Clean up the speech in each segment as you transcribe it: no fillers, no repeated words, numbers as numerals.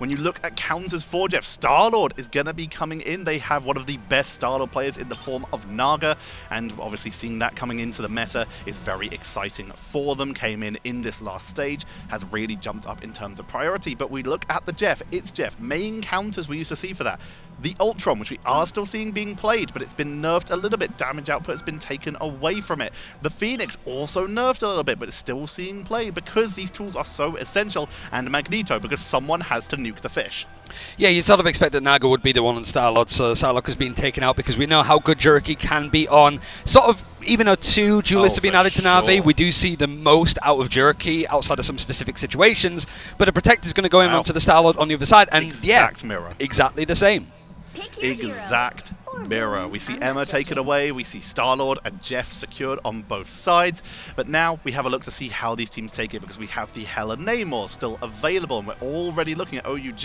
when you look at counters for Jeff, Star-Lord is going to be coming in. They have one of the best Star-Lord players in the form of Naga, and obviously seeing that coming into the meta is very exciting for them. Came in this last stage, has really jumped up in terms of priority. But we look at the Jeff, it's Jeff. Main counters we used to see for that. The Ultron, which we are still seeing being played, but it's been nerfed a little bit. Damage output has been taken away from it. The Phoenix also nerfed a little bit, but it's still seeing play because these tools are so essential. And Magneto, because someone has to nuke the fish. Yeah, you'd sort of expect that Naga would be the one on Star-Lord, so Star-Lord has been taken out because we know how good Juriki can be on sort of, even though 2 duelists have been added to Na'Vi, we do see the most out of Juriki outside of some specific situations, but a Protect is going to go in onto the Star-Lord on the other side, and exact mirror. Exactly the same. Exact mirror. We see Emma taken away, we see Star-Lord and Jeff secured on both sides, but now we have a look to see how these teams take it because we have the Hela Namor still available, and we're already looking at OUG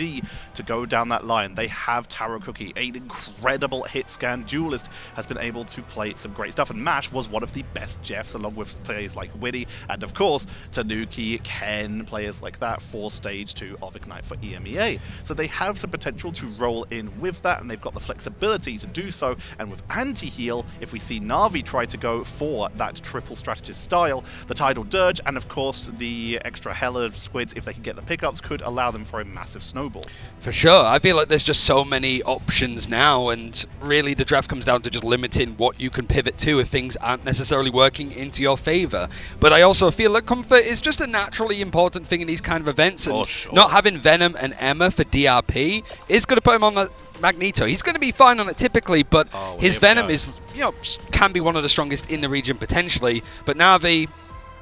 to go down that line. They have Taro Cookie, an incredible hit scan duelist, has been able to play some great stuff, and Mash was one of the best Jeffs along with players like Widdy and of course Tanuki, Ken, players like that for stage 2 of Ignite for EMEA. So they have some potential to roll in with that, and they've got the flexibility to do so. And with anti-heal, if we see Na'Vi try to go for that triple strategist style, the Tidal Dirge and of course the extra Hela squids, if they can get the pickups, could allow them for a massive snowball. For sure. I feel like there's just so many options now, and really the draft comes down to just limiting what you can pivot to if things aren't necessarily working into your favor. But I also feel that comfort is just a naturally important thing in these kind of events, and not having Venom and Emma for DRP is going to put him on the Magneto. He's going to be fine on it typically, but his Venom is, can be one of the strongest in the region potentially. But Na'Vi,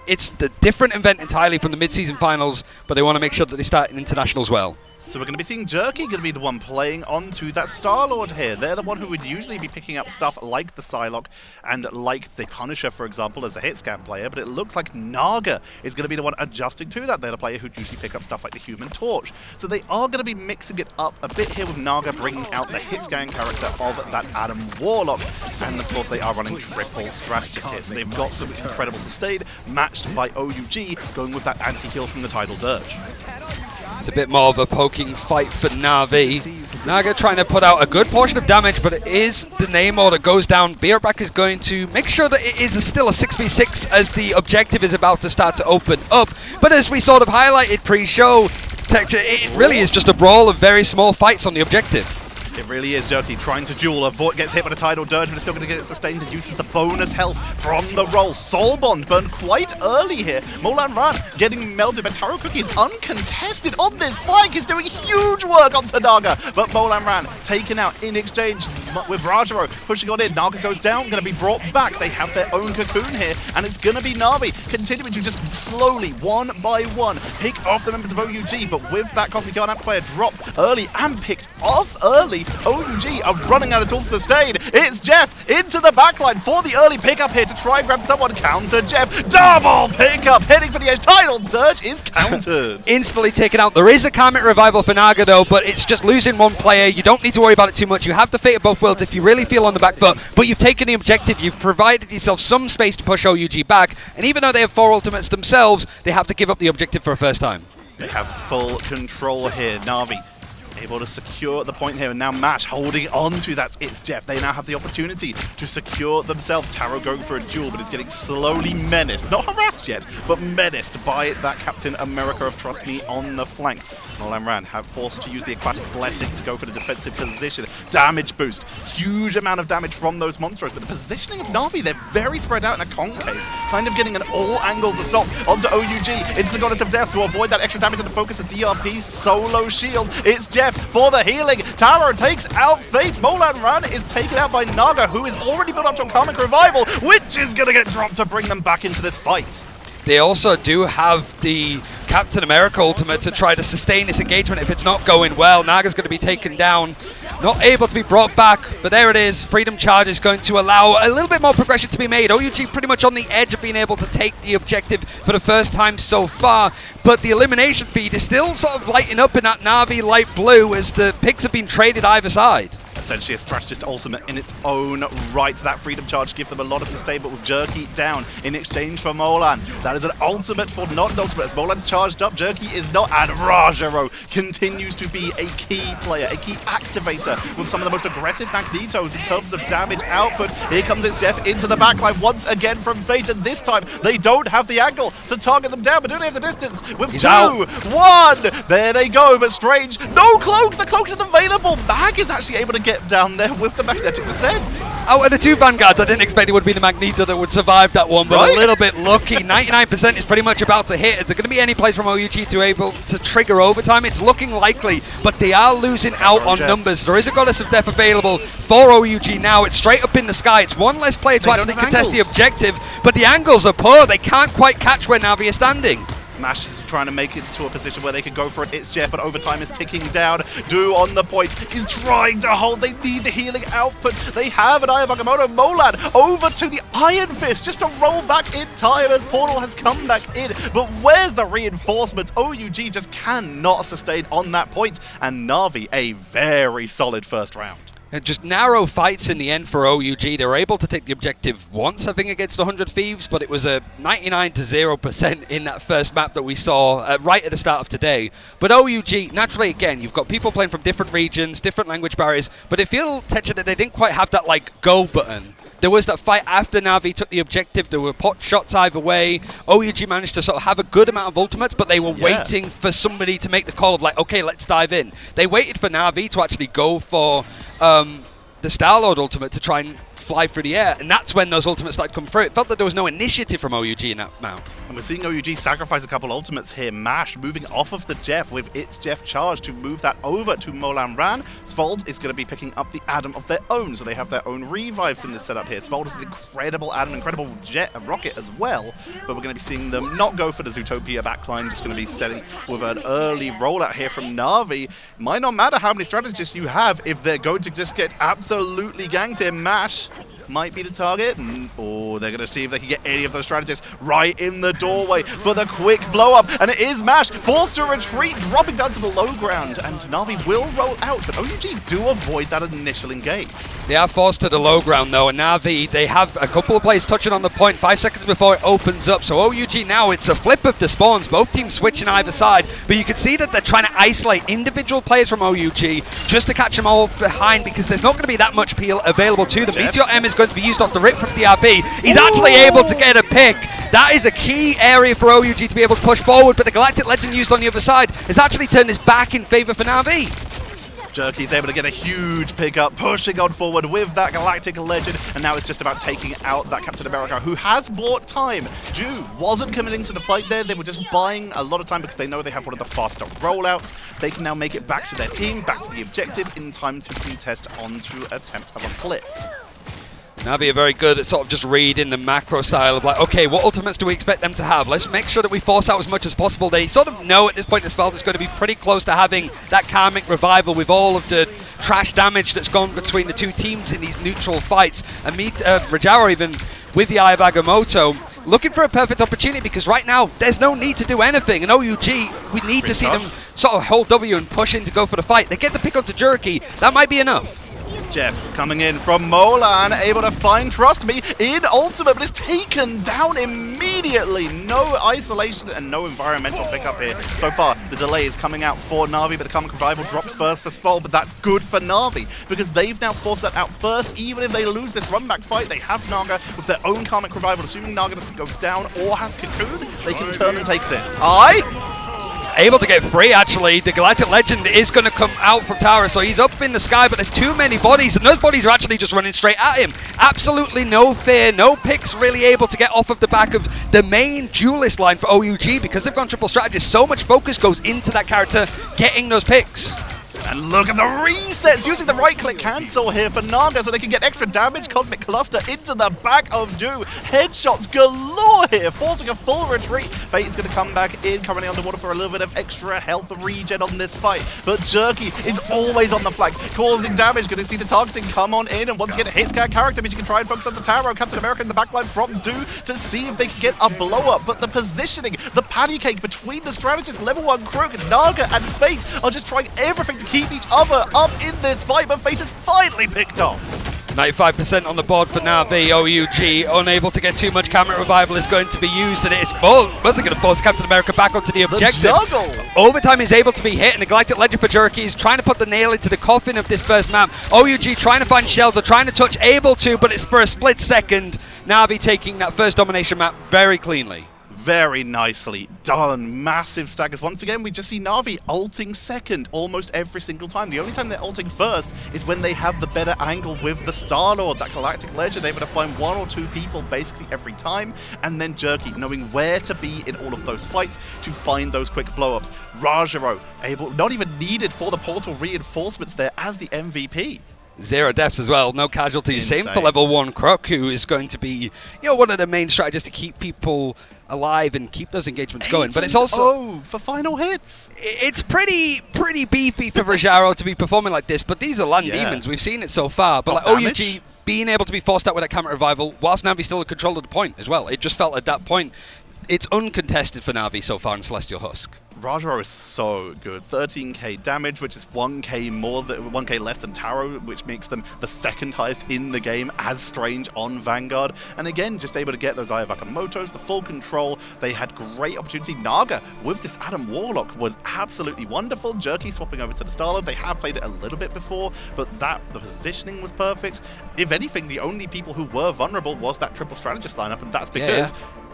it's the different event entirely from the mid-season finals, but they want to make sure that they start in internationals well. So we're going to be seeing Jerky going to be the one playing onto that Star-Lord here. They're the one who would usually be picking up stuff like the Psylocke and like the Punisher, for example, as a hit scan player, but it looks like Naga is going to be the one adjusting to that. They're the player who'd usually pick up stuff like the Human Torch. So they are going to be mixing it up a bit here with Naga bringing out the hit scan character of that Adam Warlock. And of course they are running triple strategist here. So they've got some incredible sustain matched by OUG going with that anti-heal from the Tidal Dirge. It's a bit more of a poking fight for Na'Vi. Naga trying to put out a good portion of damage, but it is the Namor that goes down. Bierback is going to make sure that it is still a 6v6 as the objective is about to start to open up. But as we sort of highlighted pre-show, it really is just a brawl of very small fights on the objective. It really is. Jerky trying to duel. Avoid gets hit by the Tidal Dirge, but it's still going to get it sustained and uses the bonus health from the roll. Soul Bond burned quite early here. Molan Ran getting melted, but Taro Cookie is uncontested on this flank. He's doing huge work on Naga, but Molan Ran taken out in exchange with Rajaro pushing on in. Naga goes down, going to be brought back. They have their own cocoon here, and it's going to be Na'Vi continuing to just slowly, one by one, pick off the members of OUG, but with that Cosmic Guard Amplifier dropped early and picked off early, OUG are running out of tools to sustain. It's Jeff into the backline for the early pickup here to try and grab someone. Counter Jeff. Double pickup heading for the edge. Tidal Dirge is countered. Instantly taken out. There is a Karmic Revival for Naga though, but it's just losing one player. You don't need to worry about it too much. You have the fate of both worlds if you really feel on the back foot, but you've taken the objective. You've provided yourself some space to push OUG back, and even though they have 4 ultimates themselves, they have to give up the objective for a first time. They have full control here. Na'Vi able to secure the point here, and now Mash holding on to that. It's Jeff. They now have the opportunity to secure themselves. Taro going for a duel, but is getting slowly menaced. Not harassed yet, but menaced by that Captain America of Trust Me on the flank. Molan Ran have forced to use the Aquatic Blessing to go for the defensive position. Damage boost. Huge amount of damage from those monsters, but the positioning of Na'Vi, they're very spread out in a concave, kind of getting an all angles assault onto OUG into the Goddess of Death to avoid that extra damage and the focus of DRP solo shield. It's Jeff for the healing. Taro takes out Fate. Molan Ran is taken out by Naga, who is already built up to a Karmic Revival, which is going to get dropped to bring them back into this fight. They also do have the Captain America ultimate to try to sustain this engagement if it's not going well. Naga's going to be taken down, not able to be brought back, but there it is. Freedom Charge is going to allow a little bit more progression to be made. OUG pretty much on the edge of being able to take the objective for the first time so far, but the elimination feed is still sort of lighting up in that Na'Vi light blue as the picks have been traded either side. essentially a strategist ultimate in its own right. That freedom charge gives them a lot of sustain, but with Jerky down in exchange for Molan, that is an ultimate for not an ultimate. As Molan's charged up, Jerky is not, and Rajaro continues to be a key player, a key activator with some of the most aggressive Magnetos in terms of damage output. Here comes its Jeff into the backline once again from Fate, and this time they don't have the angle to target them down, but do they have the distance? With He's 2, out. 1, there they go, but Strange, no cloak, the cloak isn't available. Mag is actually able to get down there with the magnetic descent. Out of the 2 Vanguards, I didn't expect it would be the Magneto that would survive that one, but Right? a little bit lucky. 99% is pretty much about to hit. Is there going to be any place from OUG to able to trigger overtime? It's looking likely, but they are losing out on numbers. There is a Goddess of Death available for OUG now. It's straight up in the sky. It's one less player to actually contest the objective, but the angles are poor. They can't quite catch where Na'Vi is standing. Mash is trying to make it to a position where they can go for it. It's Jeff, but overtime is ticking down. Do on the point is trying to hold. They need the healing output. They have an Eye of Agamotto. Molan over to the Iron Fist just to roll back in time as Portal has come back in. But where's the reinforcements? OUG just cannot sustain on that point. And Na'Vi, a very solid first round. Just narrow fights in the end for OUG. They were able to take the objective once, I think, against 100 Thieves, but it was a 99-0% in that first map that we saw right at the start of today. But OUG, naturally, again, you've got people playing from different regions, different language barriers, but it feels, Tetra, that they didn't quite have that, like, go button. There was that fight after Na'Vi took the objective. There were pot shots either way. OUG managed to sort of have a good amount of ultimates, but they were waiting for somebody to make the call of like, okay, let's dive in. They waited for Na'Vi to actually go for the Star-Lord ultimate to try and fly through the air, and that's when those ultimates started to come through. It felt that there was no initiative from OUG in that mount. And we're seeing OUG sacrifice a couple ultimates here. Mash moving off of the Jeff with its Jeff charge to move that over to Molan Ran. Svold is going to be picking up the Adam of their own, so they have their own revives in this setup here. Svold is an incredible Adam, incredible jet and rocket as well, but we're going to be seeing them not go for the Zootopia backline, just going to be setting with an early rollout here from Na'Vi. Might not matter how many strategists you have if they're going to just get absolutely ganked here. Mash might be the target, or they're going to see if they can get any of those strategists right in the doorway for the quick blow up, and it is Mash forced to retreat, dropping down to the low ground, and Na'Vi will roll out, but OUG do avoid that initial engage. They are forced to the low ground though, and Na'Vi, they have a couple of players touching on the point 5 seconds before it opens up, so OUG now, it's a flip of the spawns, both teams switching either side, but you can see that they're trying to isolate individual players from OUG just to catch them all behind, because there's not going to be that much peel available to them. Meteor M is going to be used off the rip from the RB. He's actually able to get a pick. That is a key area for OUG to be able to push forward, but the Galactic Legend used on the other side has actually turned his back in favor for Na'Vi. Jerky's able to get a huge pickup, pushing on forward with that Galactic Legend, and now it's just about taking out that Captain America, who has bought time. Ju wasn't committing to the fight there, they were just buying a lot of time because they know they have one of the faster rollouts. They can now make it back to their team, back to the objective, in time to contest onto attempt of a flip. Na'Vi are very good at sort of just reading the macro style of like, okay, what ultimates do we expect them to have? Let's make sure that we force out as much as possible. They sort of know at this point this Svelte is going to be pretty close to having that karmic revival with all of the trash damage that's gone between the two teams in these neutral fights. And Rajaro even with the Eye of Agamotto looking for a perfect opportunity, because right now there's no need to do anything. And OUG, we need to see them sort of hold W and push in to go for the fight. They get the pick onto Jerky. That might be enough. Jeff coming in from Molan, able to find Trust Me in ultimate, but is taken down immediately. No isolation and no environmental pickup here. So far, the delay is coming out for Na'Vi, but the Karmic Revival dropped first for Svold, but that's good for Na'Vi, because they've now forced that out first. Even if they lose this run-back fight, they have Naga with their own Karmic Revival. Assuming Naga goes down or has Cocoon, they can turn and take this. Able to get free, actually. The Galactic Legend is going to come out from Tara, so he's up in the sky, but there's too many bodies, and those bodies are actually just running straight at him. Absolutely no fear, no picks really able to get off of the back of the main duelist line for OUG, because they've gone triple strategist. So much focus goes into that character getting those picks. And look at the resets, using the right-click cancel here for Naga so they can get extra damage. Cosmic Cluster into the back of Ju. Headshots galore here, forcing a full retreat. Fate is going to come back in, currently underwater for a little bit of extra health regen on this fight. But Jerky is always on the flank, causing damage. Going to see the targeting come on in, and once again, it hits character, means you can try and focus on the tower. Captain America in the backline from Du to see if they can get a blow-up. But the positioning, the patty cake between the strategists, level 1 Crook, Naga, and Fate are just trying everything to keep beat each other up in this fight, but Fate is finally picked off. 95% on the board for Na'Vi. OUG unable to get too much. Camera revival is going to be used, and it's mostly going to force Captain America back onto the objective. Juggle. Overtime is able to be hit, and Neglected Ledger for Jerky is trying to put the nail into the coffin of this first map. OUG trying to find shells, they're trying to touch, able to, but it's for a split second. Na'Vi taking that first domination map very cleanly. Very nicely done. Massive staggers. Once again, we just see Na'Vi ulting second almost every single time. The only time they're ulting first is when they have the better angle with the Star-Lord. That Galactic Ledger, they're able to find 1 or 2 people basically every time. And then Jerky, knowing where to be in all of those fights to find those quick blow-ups. Rajaro, able, not even needed for the portal reinforcements there as the MVP. 0 deaths as well, no casualties. Insane. Same for level 1 Croc, who is going to be, one of the main strategies to keep people alive and keep those engagements going. But it's also for final hits. It's pretty beefy for Rajaro to be performing like this. But these are LAN demons. We've seen it so far. But like OUG being able to be forced out with that camera revival, whilst Na'Vi still in control of the point as well. It just felt at that point it's uncontested for Na'Vi so far in Celestial Husk. Rajaro is so good. 13k damage, which is 1k less than Taro, which makes them the second highest in the game as Strange on Vanguard. And again, just able to get those Aya Wakamotos, the full control. They had great opportunity. Naga with this Adam Warlock was absolutely wonderful. Jerky swapping over to the Star-Lord. They have played it a little bit before, but the positioning was perfect. If anything, the only people who were vulnerable was that triple strategist lineup, and that's because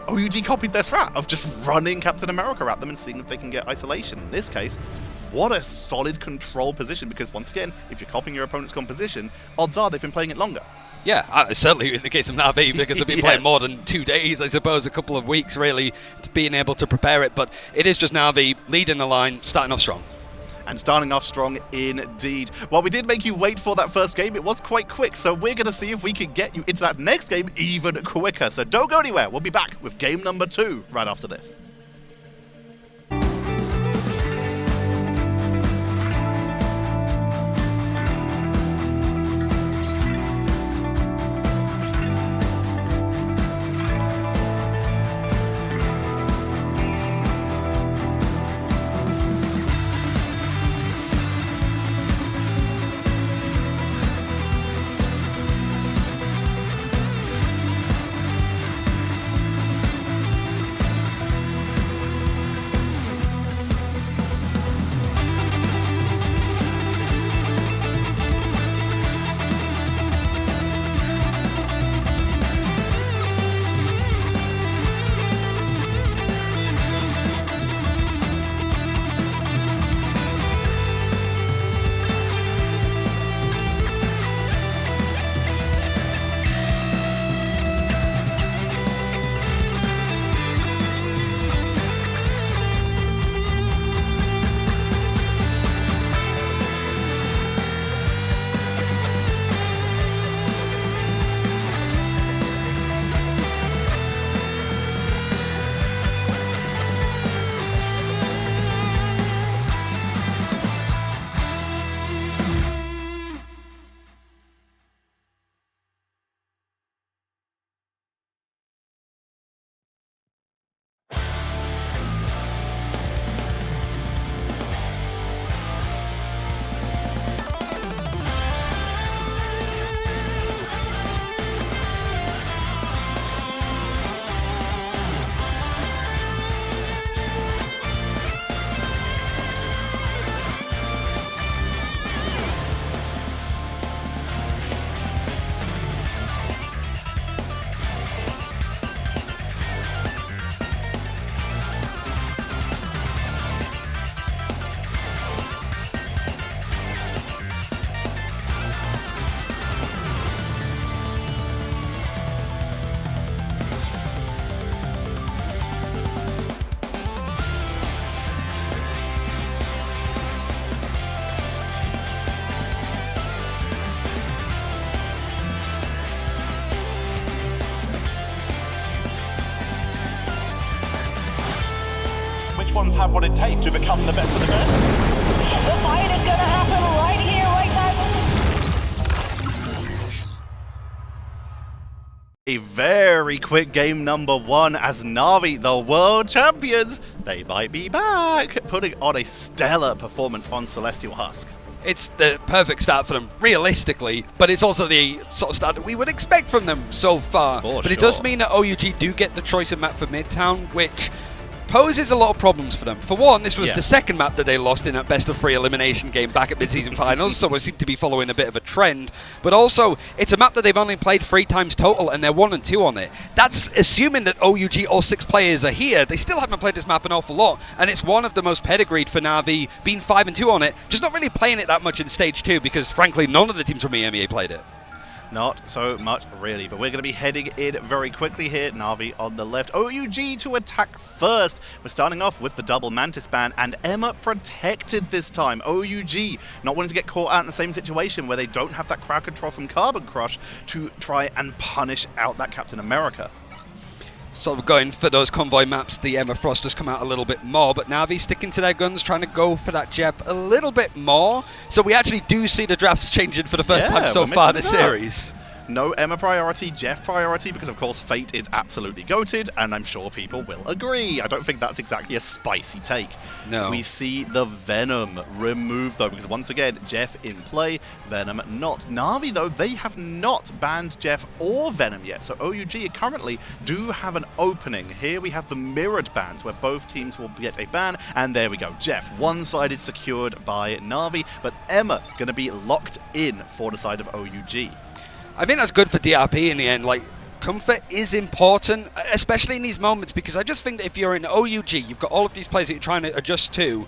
OUG copied their strat of just running Captain America at them and seeing if they can get isolation. In this case, what a solid control position, because once again, if you're copying your opponent's composition, odds are they've been playing it longer. Yeah, certainly in the case of Na'Vi, because they've been playing more than 2 days, I suppose, a couple of weeks really, to being able to prepare it. But it is just Na'Vi leading the line, starting off strong. And starting off strong indeed. While we did make you wait for that first game, it was quite quick, so we're going to see if we can get you into that next game even quicker. So don't go anywhere. We'll be back with game number 2 right after this. Which ones have what it takes to become the best of the best? The fight is gonna happen right here, right now. A very quick game number 1 as Na'Vi, the world champions, they might be back, putting on a stellar performance on Celestial Husk. It's the perfect start for them, realistically, but it's also the sort of start that we would expect from them so far. But it does mean that OUG do get the choice of map for Midtown, which poses a lot of problems for them. For one, this was the second map that they lost in that best-of-3 elimination game back at mid-season finals, so we seem to be following a bit of a trend. But also, it's a map that they've only played 3 times total, and they're 1 and 2 on it. That's assuming that OUG, all 6 players are here. They still haven't played this map an awful lot, and it's one of the most pedigreed for Na'Vi, being 5 and 2 on it, just not really playing it that much in Stage 2, because frankly, none of the teams from EMEA played it. Not so much, really, but we're going to be heading in very quickly here. Na'Vi on the left. OUG to attack first. We're starting off with the double Mantis ban, and Emma protected this time. OUG not wanting to get caught out in the same situation where they don't have that crowd control from Carbon Crush to try and punish out that Captain America. Sort of going for those convoy maps, the Emma Frost has come out a little bit more, but Na'Vi sticking to their guns, trying to go for that Jeff a little bit more. So we actually do see the drafts changing for the first time so far this series. No Emma priority, Jeff priority, because of course Fate is absolutely goated, and I'm sure people will agree. I don't think that's exactly a spicy take. No. We see the Venom removed though, because once again, Jeff in play, Venom not. Na'Vi though, they have not banned Jeff or Venom yet, so OUG currently do have an opening. Here we have the mirrored bans, where both teams will get a ban, and there we go. Jeff, one-sided secured by Na'Vi, but Emma going to be locked in for the side of OUG. I think that's good for DRP in the end. Like, comfort is important, especially in these moments, because I just think that if you're in OUG, you've got all of these players that you're trying to adjust to,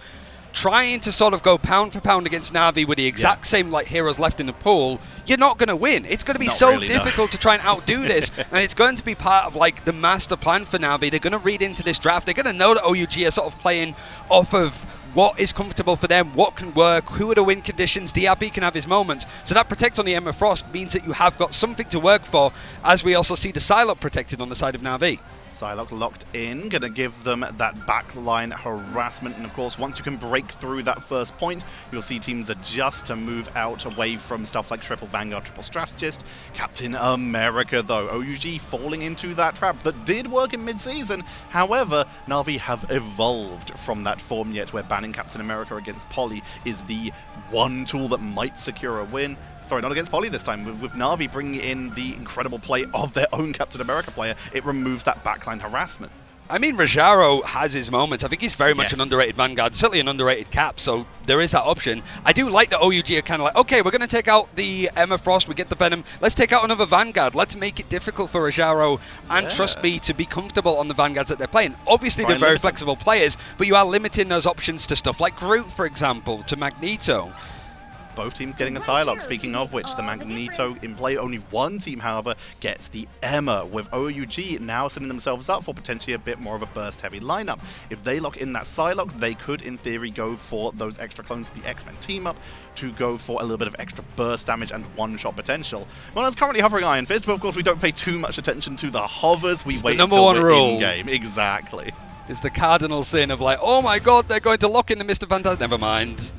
trying to sort of go pound for pound against Na'Vi with the exact same like heroes left in the pool, you're not going to win. It's going to be difficult to try and outdo this, and it's going to be part of like the master plan for Na'Vi. They're going to read into this draft. They're going to know that OUG are sort of playing off of what is comfortable for them, what can work, who are the win conditions. DRP can have his moments. So that protect on the Emma Frost means that you have got something to work for, as we also see the Psylocke protected on the side of Na'Vi. Psylocke locked in, going to give them that backline harassment, and of course once you can break through that first point, you'll see teams adjust to move out away from stuff like triple Vanguard, triple Strategist. Captain America though, OUG falling into that trap that did work in mid-season. However, Na'Vi have evolved from that form yet, where banning Captain America against Poly is the one tool that might secure a win. Sorry, not against Poly this time. With Na'Vi bringing in the incredible play of their own Captain America player, it removes that backline harassment. I mean, Rajaro has his moments. I think he's very much an underrated Vanguard, certainly an underrated Cap, so there is that option. I do like that OUG are kind of like, okay, we're going to take out the Emma Frost, we get the Venom, let's take out another Vanguard. Let's make it difficult for Rajaro and Trust Me to be comfortable on the Vanguards that they're playing. Obviously, they're very flexible players, but you are limiting those options to stuff like Groot, for example, to Magneto. Both teams getting a Psylocke, speaking of which, the Magneto in play. Only one team, however, gets the Emma, with OUG now setting themselves up for potentially a bit more of a burst-heavy lineup. If they lock in that Psylocke, they could, in theory, go for those extra clones of the X-Men team-up to go for a little bit of extra burst damage and one-shot potential. Well, it's currently hovering Iron Fist, but of course we don't pay too much attention to the hovers. We wait until we're in-game. Exactly. It's the cardinal sin of like, oh my god, they're going to lock in the Mr. Fantastic. Never mind.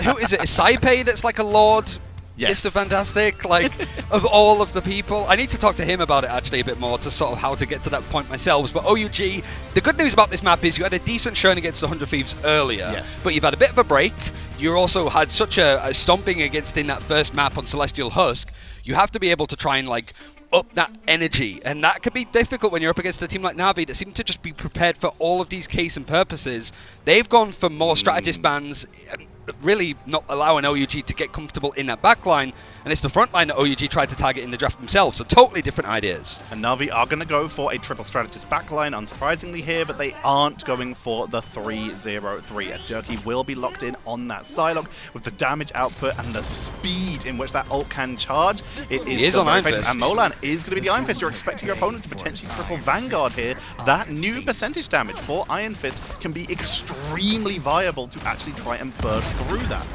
Who is it? Is Saipe that's like a Lord Mr. Fantastic? Like, of all of the people. I need to talk to him about it actually a bit more to sort of how to get to that point myself. But OUG, the good news about this map is you had a decent showing against the 100 Thieves earlier, but you've had a bit of a break. You also had such a stomping against in that first map on Celestial Husk. You have to be able to try and like up that energy, and that could be difficult when you're up against a team like Na'Vi that seem to just be prepared for all of these case and purposes. They've gone for more strategist bans, really not allowing OUG to get comfortable in that backline, and it's the front line that OUG tried to target in the draft themselves, so totally different ideas. And Na'Vi are going to go for a triple strategist backline, unsurprisingly here, but they aren't going for the 3-0-3, as Jerky will be locked in on that Psylocke with the damage output and the speed in which that ult can charge. It is on Iron Fist, and Molan is going to be the Iron Fist. You're expecting your opponents to potentially triple Vanguard here. That new percentage damage for Iron Fist can be extremely viable to actually try and burst through that.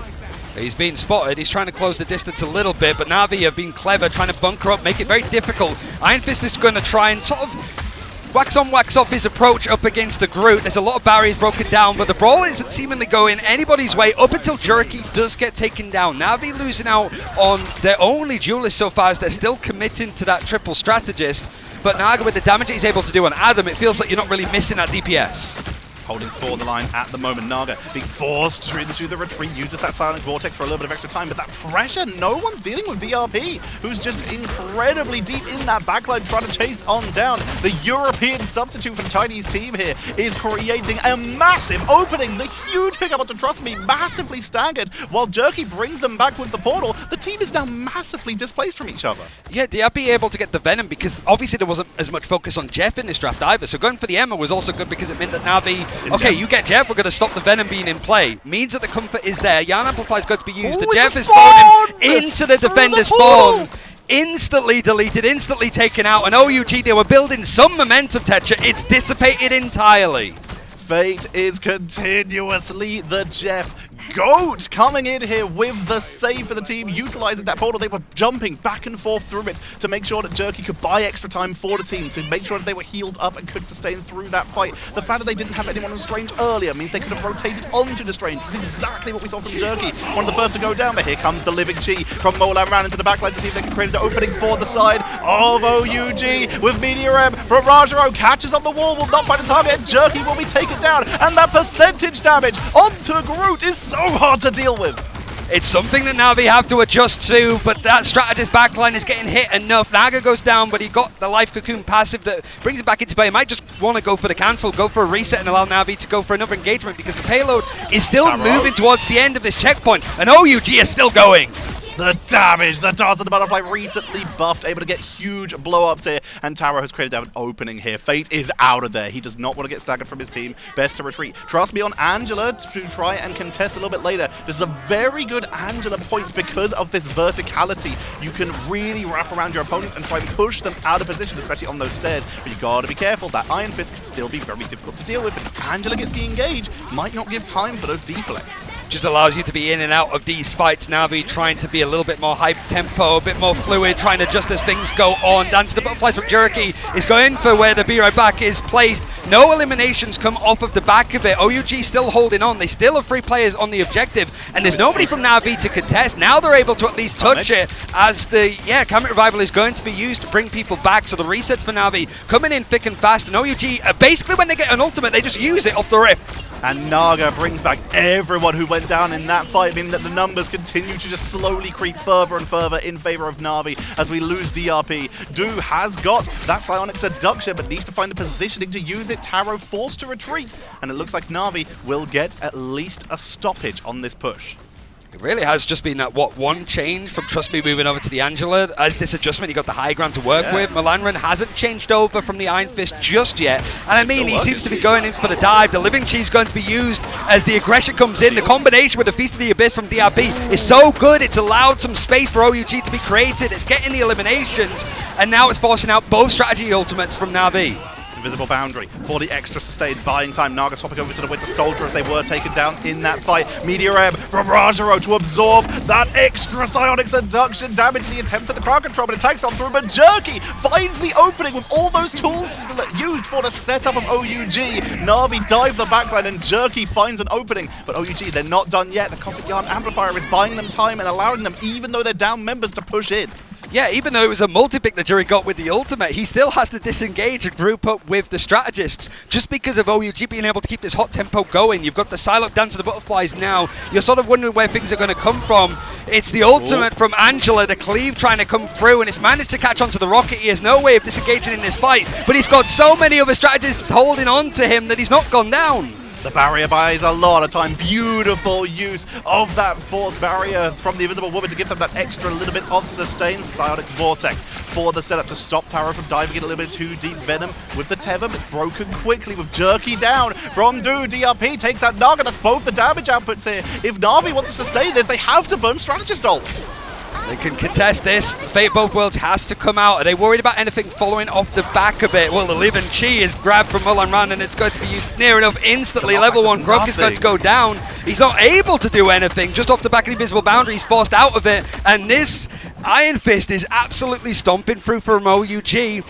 He's being spotted. He's trying to close the distance a little bit, but Na'Vi have been clever, trying to bunker up, make it very difficult. Iron Fist is going to try and sort of wax on, wax off his approach up against the Groot. There's a lot of barriers broken down, but the brawl isn't seemingly going anybody's way up until Jerky does get taken down. Na'Vi losing out on their only duelist so far as they're still committing to that triple strategist, but Naga with the damage he's able to do on Adam, it feels like you're not really missing that DPS. holding for the line at the moment. Naga being forced into the retreat, uses that silent vortex for a little bit of extra time, but that pressure, no one's dealing with DRP, who's just incredibly deep in that backline trying to chase on down. The European substitute for the Chinese team here is creating a massive opening. The huge pickup onto Trust Me, massively staggered, while Jerky brings them back with the portal. The team is now massively displaced from each other. Yeah, DRP able to get the Venom because obviously there wasn't as much focus on Jeff in this draft either. So going for the Emma was also good because it meant that Na'Vi, okay, you get Jeff, we're going to stop the Venom being in play. Means that the comfort is there. Yarn Amplify is going to be used. The Jeff is thrown into the defender spawn. Instantly deleted, instantly taken out. And OUG, they were building some momentum, Tetra. It's dissipated entirely. Fate is continuously the Jeff GOAT coming in here with the save for the team, utilizing that portal. They were jumping back and forth through it to make sure that Jerky could buy extra time for the team, to make sure that they were healed up and could sustain through that fight. The fact that they didn't have anyone on Strange earlier means they could have rotated onto the Strange. It's exactly what we saw from Jerky. One of the first to go down, but here comes the Living Chi from Molan round into the backline to see if they can create an opening for the side of OUG with Meteor M from Rajaro. Catches on the wall, will not find a target, and Jerky will be taken down. And that percentage damage onto Groot is so hard to deal with. It's something that Na'Vi have to adjust to, but that strategist backline is getting hit enough. Naga goes down, but he got the Life Cocoon passive that brings him back into play. He might just want to go for the cancel, go for a reset, and allow Na'Vi to go for another engagement because the payload is still moving towards the end of this checkpoint, and OUG is still going. The damage, the Dance of the Butterfly recently buffed, able to get huge blow-ups here, and Taro has created an opening here. Fate is out of there. He does not want to get staggered from his team. Best to retreat. Trust me on Angela to try and contest a little bit later. This is a very good Angela point because of this verticality. You can really wrap around your opponent and try and push them out of position, especially on those stairs. But you gotta be careful. That Iron Fist can still be very difficult to deal with, and if Angela gets de-engaged, might not give time for those deflects. Just allows you to be in and out of these fights. Na'Vi trying to be a little bit more high tempo, a bit more fluid, trying to adjust as things go on. Dance the Butterflies from Jerky is going for where the Be Right Back is placed. No eliminations come off of the back of it. OUG still holding on. They still have 3 players on the objective, and there's nobody from Na'Vi to contest. Now they're able to at least touch it as the Comet Revival is going to be used to bring people back. So the resets for Na'Vi coming in thick and fast, and OUG, basically when they get an ultimate, they just use it off the rip. And Naga brings back everyone who went down in that fight, meaning that the numbers continue to just slowly creep further and further in favor of Na'Vi as we lose DRP. Do has got that Psionic Seduction, but needs to find the positioning to use it. Taro forced to retreat, and it looks like Na'Vi will get at least a stoppage on this push. It really has just been that, one change from Trust Me moving over to the Angela. As this adjustment, he got the high ground to work with. Melanran hasn't changed over from the Iron Fist just yet. And I mean, he seems to be going in for the dive. The Living Chi is going to be used as the aggression comes in. The combination with the Feast of the Abyss from DRP is so good. It's allowed some space for OUG to be created. It's getting the eliminations. And now it's forcing out both strategy ultimates from Na'Vi. Invisible Boundary for the extra sustained, buying time. Naga swapping over to the Winter Soldier as they were taken down in that fight. Meteor M from Rajaro to absorb that extra Psionic Seduction damage. The attempt at the crowd control, but it takes on through. But Jerky finds the opening with all those tools used for the setup of OUG. Na'Vi dive the backline and Jerky finds an opening. But OUG, they're not done yet. The Cosmic Yarn Amplifier is buying them time and allowing them, even though they're down members, to push in. Yeah, even though it was a multi-pick that Jury got with the ultimate, he still has to disengage and group up with the strategists. Just because of OUG being able to keep this hot tempo going, you've got the Psylocke Dance of the Butterflies now. You're sort of wondering where things are going to come from. It's the ultimate from Angela, the cleave trying to come through, and it's managed to catch onto the rocket. He has no way of disengaging in this fight, but he's got so many other strategists holding on to him that he's not gone down. The barrier buys a lot of time. Beautiful use of that force barrier from the Invisible Woman to give them that extra little bit of sustained Psionic Vortex for the setup to stop Taro from diving in a little bit too deep. Venom with the Tevum. It's broken quickly with Jerky down from Do. DRP takes out Naga. That's both the damage outputs here. If Na'Vi wants to sustain this, they have to burn strategist ults. They can contest this. The Fate of Both Worlds has to come out. Are they worried about anything following off the back of it? Well, the Living Chi is grabbed from Melanran and it's going to be used near enough instantly. Level 1 Grok is going to go down. He's not able to do anything. Just off the back of the Invisible Boundary, he's forced out of it. And this Iron Fist is absolutely stomping through from OUG.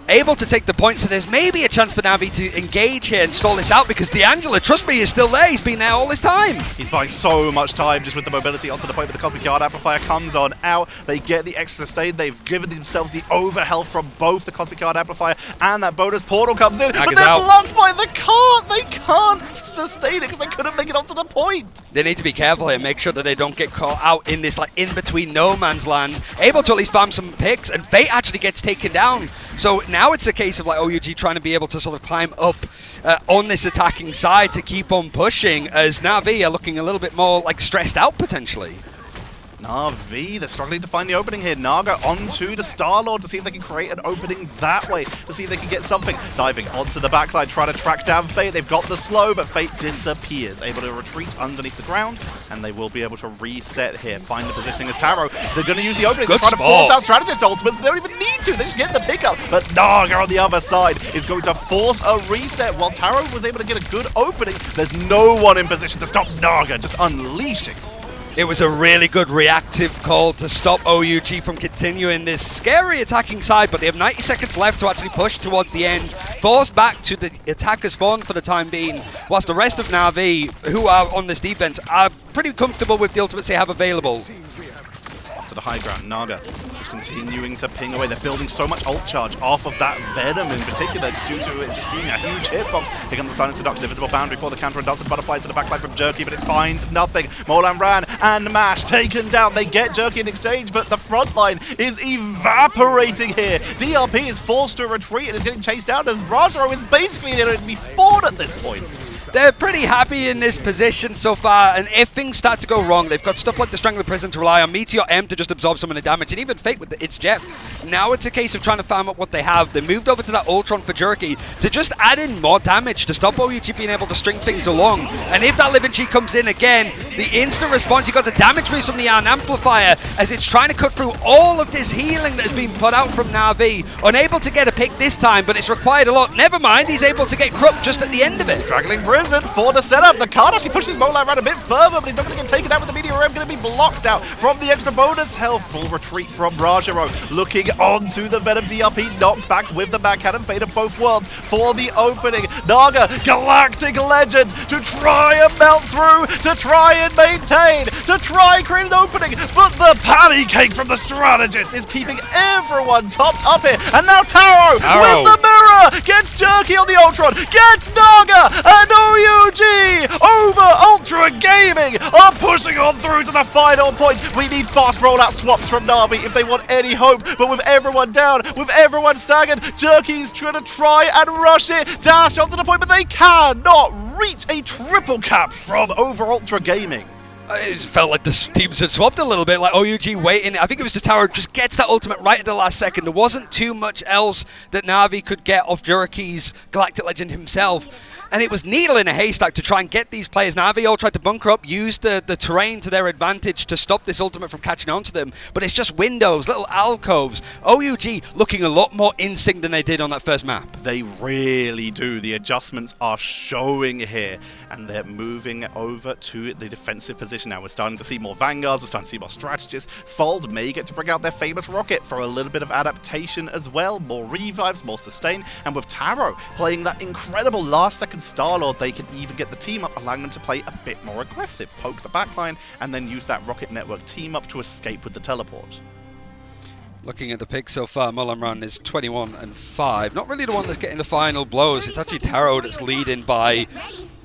able to take the point, so there's maybe a chance for Na'Vi to engage here and stall this out, because D'Angelo, trust me, is still there. He's been there all this time. He's buying so much time just with the mobility onto the point, but the Cosmic Yard Amplifier comes on out. They get the extra sustain. They've given themselves the overhealth from both the Cosmic Yard Amplifier and that bonus portal comes in, but they're blocked by the cart. They can't sustain it because they couldn't make it onto the point. They need to be careful here, make sure that they don't get caught out in this like in-between no man's land. Able to at least farm some picks, and Fate actually gets taken down. So now it's a case of like OUG trying to be able to sort of climb up on this attacking side to keep on pushing, as Na'Vi are looking a little bit more like stressed out potentially. Na'Vi, they're struggling to find the opening here. Naga onto the Star-Lord to see if they can create an opening that way, to see if they can get something. Diving onto the backline, trying to track down Fate. They've got the slow, but Fate disappears. Able to retreat underneath the ground, and they will be able to reset here. Find the positioning as Taro. They're going to use the opening. They're trying to force out Strategist ultimates. They don't even need to. They just get the pickup. But Naga on the other side is going to force a reset. While Taro was able to get a good opening, there's no one in position to stop Naga, just unleashing. It was a really good reactive call to stop OUG from continuing this scary attacking side, but they have 90 seconds left to actually push towards the end, force back to the attacker spawn for the time being, whilst the rest of Na'Vi, who are on this defense, are pretty comfortable with the ultimates they have available. To the high ground, Naga just continuing to ping away. They're building so much ult charge off of that Venom in particular, just due to it just being a huge hitbox. Here comes the Silent Seduction, invisible boundary for the counter, and Delta Butterfly to the backline from Jerky, but it finds nothing. Molan Ran and Mash taken down. They get Jerky in exchange, but the front line is evaporating here. DRP is forced to retreat and is getting chased down as Rajaro is basically an enemy spawn at this point. They're pretty happy in this position so far, and if things start to go wrong, they've got stuff like the Strangler Prison to rely on, Meteor M to just absorb some of the damage, and even Fate with its Jet. Now it's a case of trying to farm up what they have. They moved over to that Ultron for Jerky to just add in more damage to stop OUG being able to string things along. And if that Living Chi comes in again, the instant response, you got the damage boost from the Iron Amplifier as it's trying to cut through all of this healing that has been put out from Na'Vi. Unable to get a pick this time, but it's required a lot. Never mind, he's able to get Crook just at the end of it. Straggling Prison for the setup. The card actually pushes Molan around a bit further, but he's not going to get taken out with the Meteor M. Going to be blocked out from the extra bonus health. Full retreat from Rajaro. Looking onto the Venom DRP. Knocked back with the back cannon. Fate of both worlds for the opening. Naga, Galactic Legend, to try and melt through, to try and maintain, to try and create an opening. But the patty cake from the Strategist is keeping everyone topped up here. And now Taro with the mirror gets Jerky on the Ultron, gets Naga, and OUG over Ultra Gaming are pushing on through to the final point. We need fast rollout swaps from Na'Vi if they want any hope, but with everyone down, with everyone staggered, Jerky's trying to try and rush it, dash onto the point, but they cannot reach a triple cap from over Ultra Gaming. It just felt like the teams had swapped a little bit, like OUG waiting. I think it was just Tower just gets that ultimate right at the last second. There wasn't too much else that Na'Vi could get off Jerky's Galactic Legend himself. And it was needle in a haystack to try and get these players. Na'Vi all tried to bunker up, use the terrain to their advantage to stop this ultimate from catching on to them. But it's just windows, little alcoves. OUG looking a lot more in sync than they did on that first map. They really do. The adjustments are showing here. And they're moving over to the defensive position now. We're starting to see more Vanguards, we're starting to see more Strategists. Sfold may get to bring out their famous rocket for a little bit of adaptation as well. More revives, more sustain. And with Taro playing that incredible last-second Star-Lord, they can even get the team up, allowing them to play a bit more aggressive. Poke the backline, and then use that Rocket Network team up to escape with the teleport. Looking at the pick so far, Molan Ran is 21-5. Not really the one that's getting the final blows. It's actually Taro that's leading by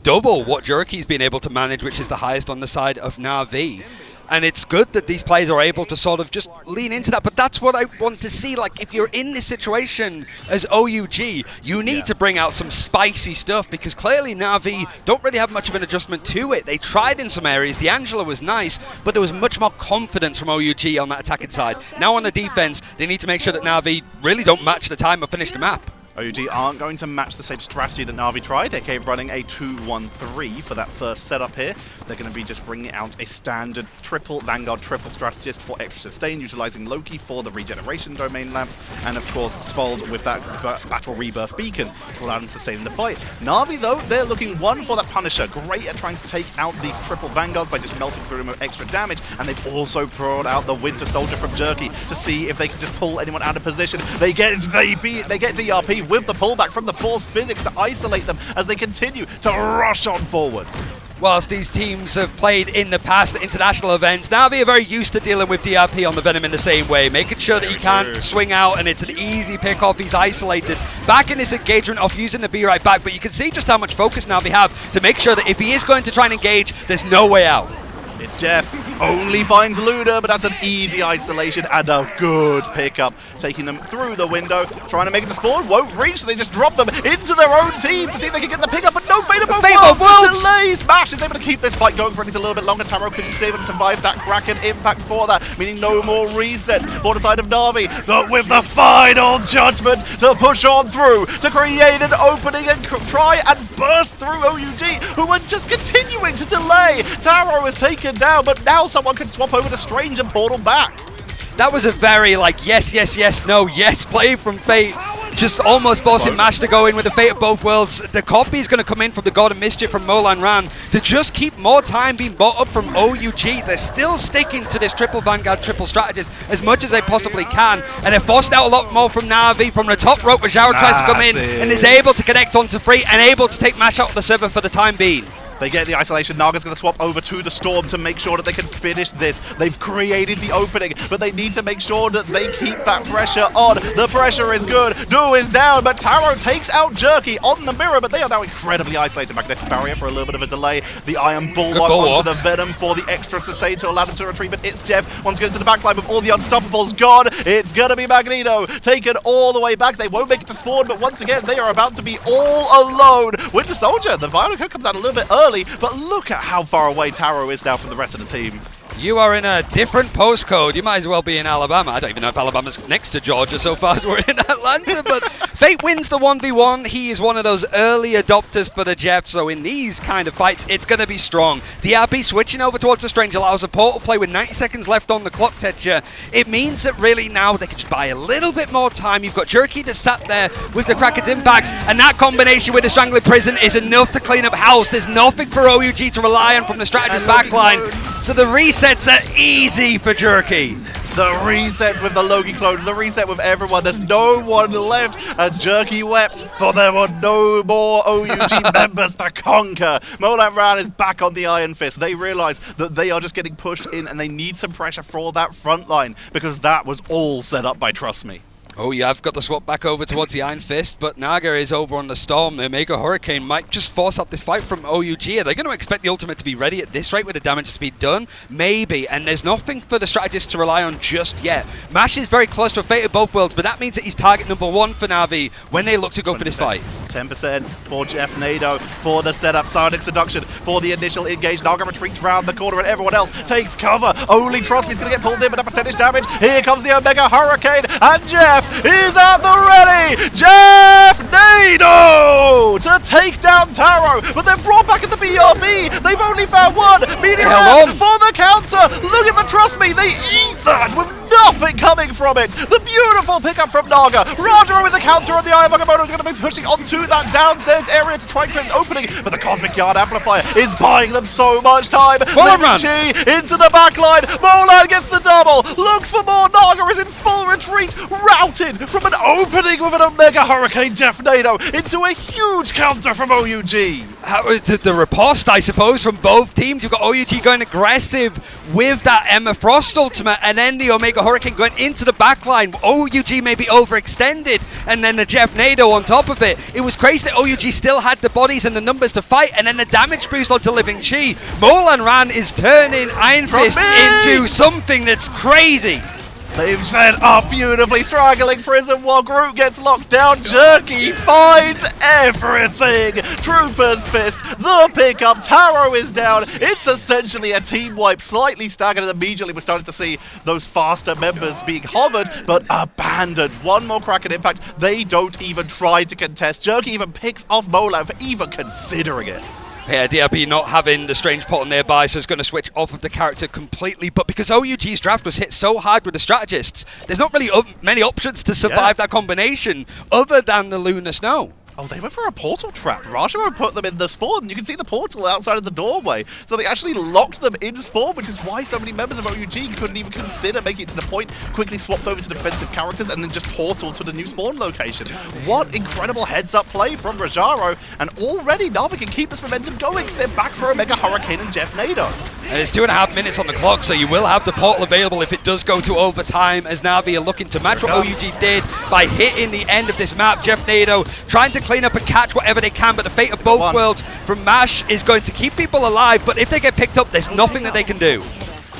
double what Jerky's been able to manage, which is the highest on the side of Na'Vi. And it's good that these players are able to sort of just lean into that, but that's what I want to see. Like, if you're in this situation as OUG, you need to bring out some spicy stuff, because clearly Na'Vi don't really have much of an adjustment to it. They tried in some areas, D'Angelo was nice, but there was much more confidence from OUG on that attacking side. Now on the defense, they need to make sure that Na'Vi really don't match the time or finish the map. OUG aren't going to match the same strategy that Na'Vi tried, aka running a 2-1-3 for that first setup here. They're going to be just bringing out a standard triple Vanguard, triple strategist for extra sustain, utilizing Loki for the regeneration domain lamps, and of course Svold with that battle rebirth beacon to allow them to sustain the fight. Na'Vi though, they're looking one for that Punisher, great at trying to take out these triple Vanguards by just melting through them with extra damage, and they've also brought out the Winter Soldier from Jerky to see if they can just pull anyone out of position. They get DRP with the pullback from the Force Physics to isolate them as they continue to rush on forward. Whilst these teams have played in the past at international events, Na'Vi are very used to dealing with DRP on the Venom in the same way, making sure that he can't swing out and it's an easy pick off. He's isolated. Back in this engagement off using the Be Right Back, but you can see just how much focus Na'Vi have to make sure that if he is going to try and engage, there's no way out. It's Jeff, only finds Luda, but that's an easy isolation and a good pickup. Taking them through the window, trying to make it to spawn, won't reach, so they just drop them into their own team to see if they can get the pickup, but no Fate of Worlds! Delays! Mash is able to keep this fight going for at least a little bit longer. Taro couldn't save and survive that Kraken impact for that, meaning no more reset for the side of Na'Vi, but with the final judgment to push on through, to create an opening and try and burst through OUG, who are just continuing to delay. Taro is taken down, but now someone can swap over to Strange and portal back. That was a very yes, yes, yes, no, yes play from Fate. Just almost forcing Mash to go in with the Fate of both worlds. The copy is going to come in from the God of Mischief from Molan Ran to just keep more time being bought up from OUG. They're still sticking to this triple Vanguard, triple strategist as much as they possibly can. And they're forced out a lot more from Na'Vi. From the top rope, Rajaro tries to come in and is able to connect onto Free and able to take Mash out of the server for the time being. They get the isolation. Naga's going to swap over to the Storm to make sure that they can finish this. They've created the opening, but they need to make sure that they keep that pressure on. The pressure is good. Du is down, but Taro takes out Jerky on the mirror, but they are now incredibly isolated. Magnetic barrier for a little bit of a delay. The Iron Bulwark onto the Venom for the extra sustain to allow them to retrieve, but it's Jeff. Once again to the backline with all the Unstoppables gone. It's going to be Magneto taken all the way back. They won't make it to spawn, but once again, they are about to be all alone. Winter Soldier, the Violent Code comes out a little bit early, but look at how far away Taro is now from the rest of the team. You are in a different postcode. You might as well be in Alabama. I don't even know if Alabama's next to Georgia so far as we're in Atlanta, but Fate wins the 1v1. He is one of those early adopters for the Jeff, so in these kind of fights, it's going to be strong. DRP switching over towards the Strange allows a portal play with 90 seconds left on the clock, Tetcher. It means that really now they can just buy a little bit more time. You've got Jerky that sat there with the Kraken's impact, and that combination with the Strangling Prison is enough to clean up house. There's nothing for OUG to rely on from the strategist backline, so the resets are easy for Jerky. The resets with the Loki clones, the reset with everyone. There's no one left. And Jerky wept, for there were no more OUG members to conquer. Molan Ran is back on the Iron Fist. They realize that they are just getting pushed in and they need some pressure for that front line because that was all set up by Trust Me. Oh yeah, I've got the swap back over towards the Iron Fist, but Naga is over on the Storm. The Mega Hurricane might just force out this fight from OUG. Are they going to expect the ultimate to be ready at this rate with the damage speed done? Maybe, and there's nothing for the strategist to rely on just yet. Mash is very close to a Fate of both worlds, but that means that he's target number one for Na'Vi when they look to go for this fight. 10% for Jeff Nado for the setup. Psionic Seduction for the initial engage. Naga retreats round the corner and everyone else takes cover. Only Trust Me's going to get pulled in with a percentage damage. Here comes the Omega Hurricane and Jeff is at the ready. Jeff Nado to take down Taro, but they're brought back at the BRB. They've only found one. Meteor for the counter. Look at the Trust Me. They eat that with nothing coming from it. The beautiful pickup from Naga. Roger with the counter on the Eye of Agamotto is going to be pushing onto that downstairs area to try and create an opening, but the Cosmic Yard Amplifier is buying them so much time. Chi into the backline. Molan gets the double. Looks for more. Naga is in full retreat. Routed from an opening with an Omega Hurricane. Jeff Nado into a huge counter from OUG. That was the riposte, I suppose, from both teams. You've got OUG going aggressive with that Emma Frost ultimate, and then the Omega Hurricane going into the backline. OUG may be overextended, and then the Jeff Nado on top of it. It was crazy that OUG still had the bodies and the numbers to fight, and then the damage boost onto Living Chi. Molan Ran is turning Iron Fist into something that's crazy. They've set up beautifully, straggling Prism while Groot gets locked down. Jerky finds everything. Trooper's fist, the pickup, Taro is down. It's essentially a team wipe, slightly staggered, and immediately we're starting to see those faster members being hovered, but abandoned. One more crack at impact. They don't even try to contest. Jerky even picks off Mola for even considering it. Yeah, DRP not having the strange portal nearby, so it's going to switch off of the character completely. But because OUG's draft was hit so hard with the strategists, there's not really many options to survive that combination other than the Lunar Snow. Oh, they went for a portal trap. Rashomon put them in the spawn. You can see the portal outside of the doorway. So they actually locked them in spawn, which is why so many members of OUG couldn't even consider making it to the point. Quickly swapped over to defensive characters and then just portal to the new spawn location. What incredible heads-up play from Rajaro. And already Na'Vi can keep this momentum going because they're back for a Mega Hurricane and Jeff Nado. And it's 2.5 minutes on the clock, so you will have the portal available if it does go to overtime, as Na'Vi are looking to match what OUG did by hitting the end of this map. Jeff Nado trying to clean up and catch whatever they can, but the fate of both worlds from MASH is going to keep people alive, but if they get picked up, there's nothing that they can do.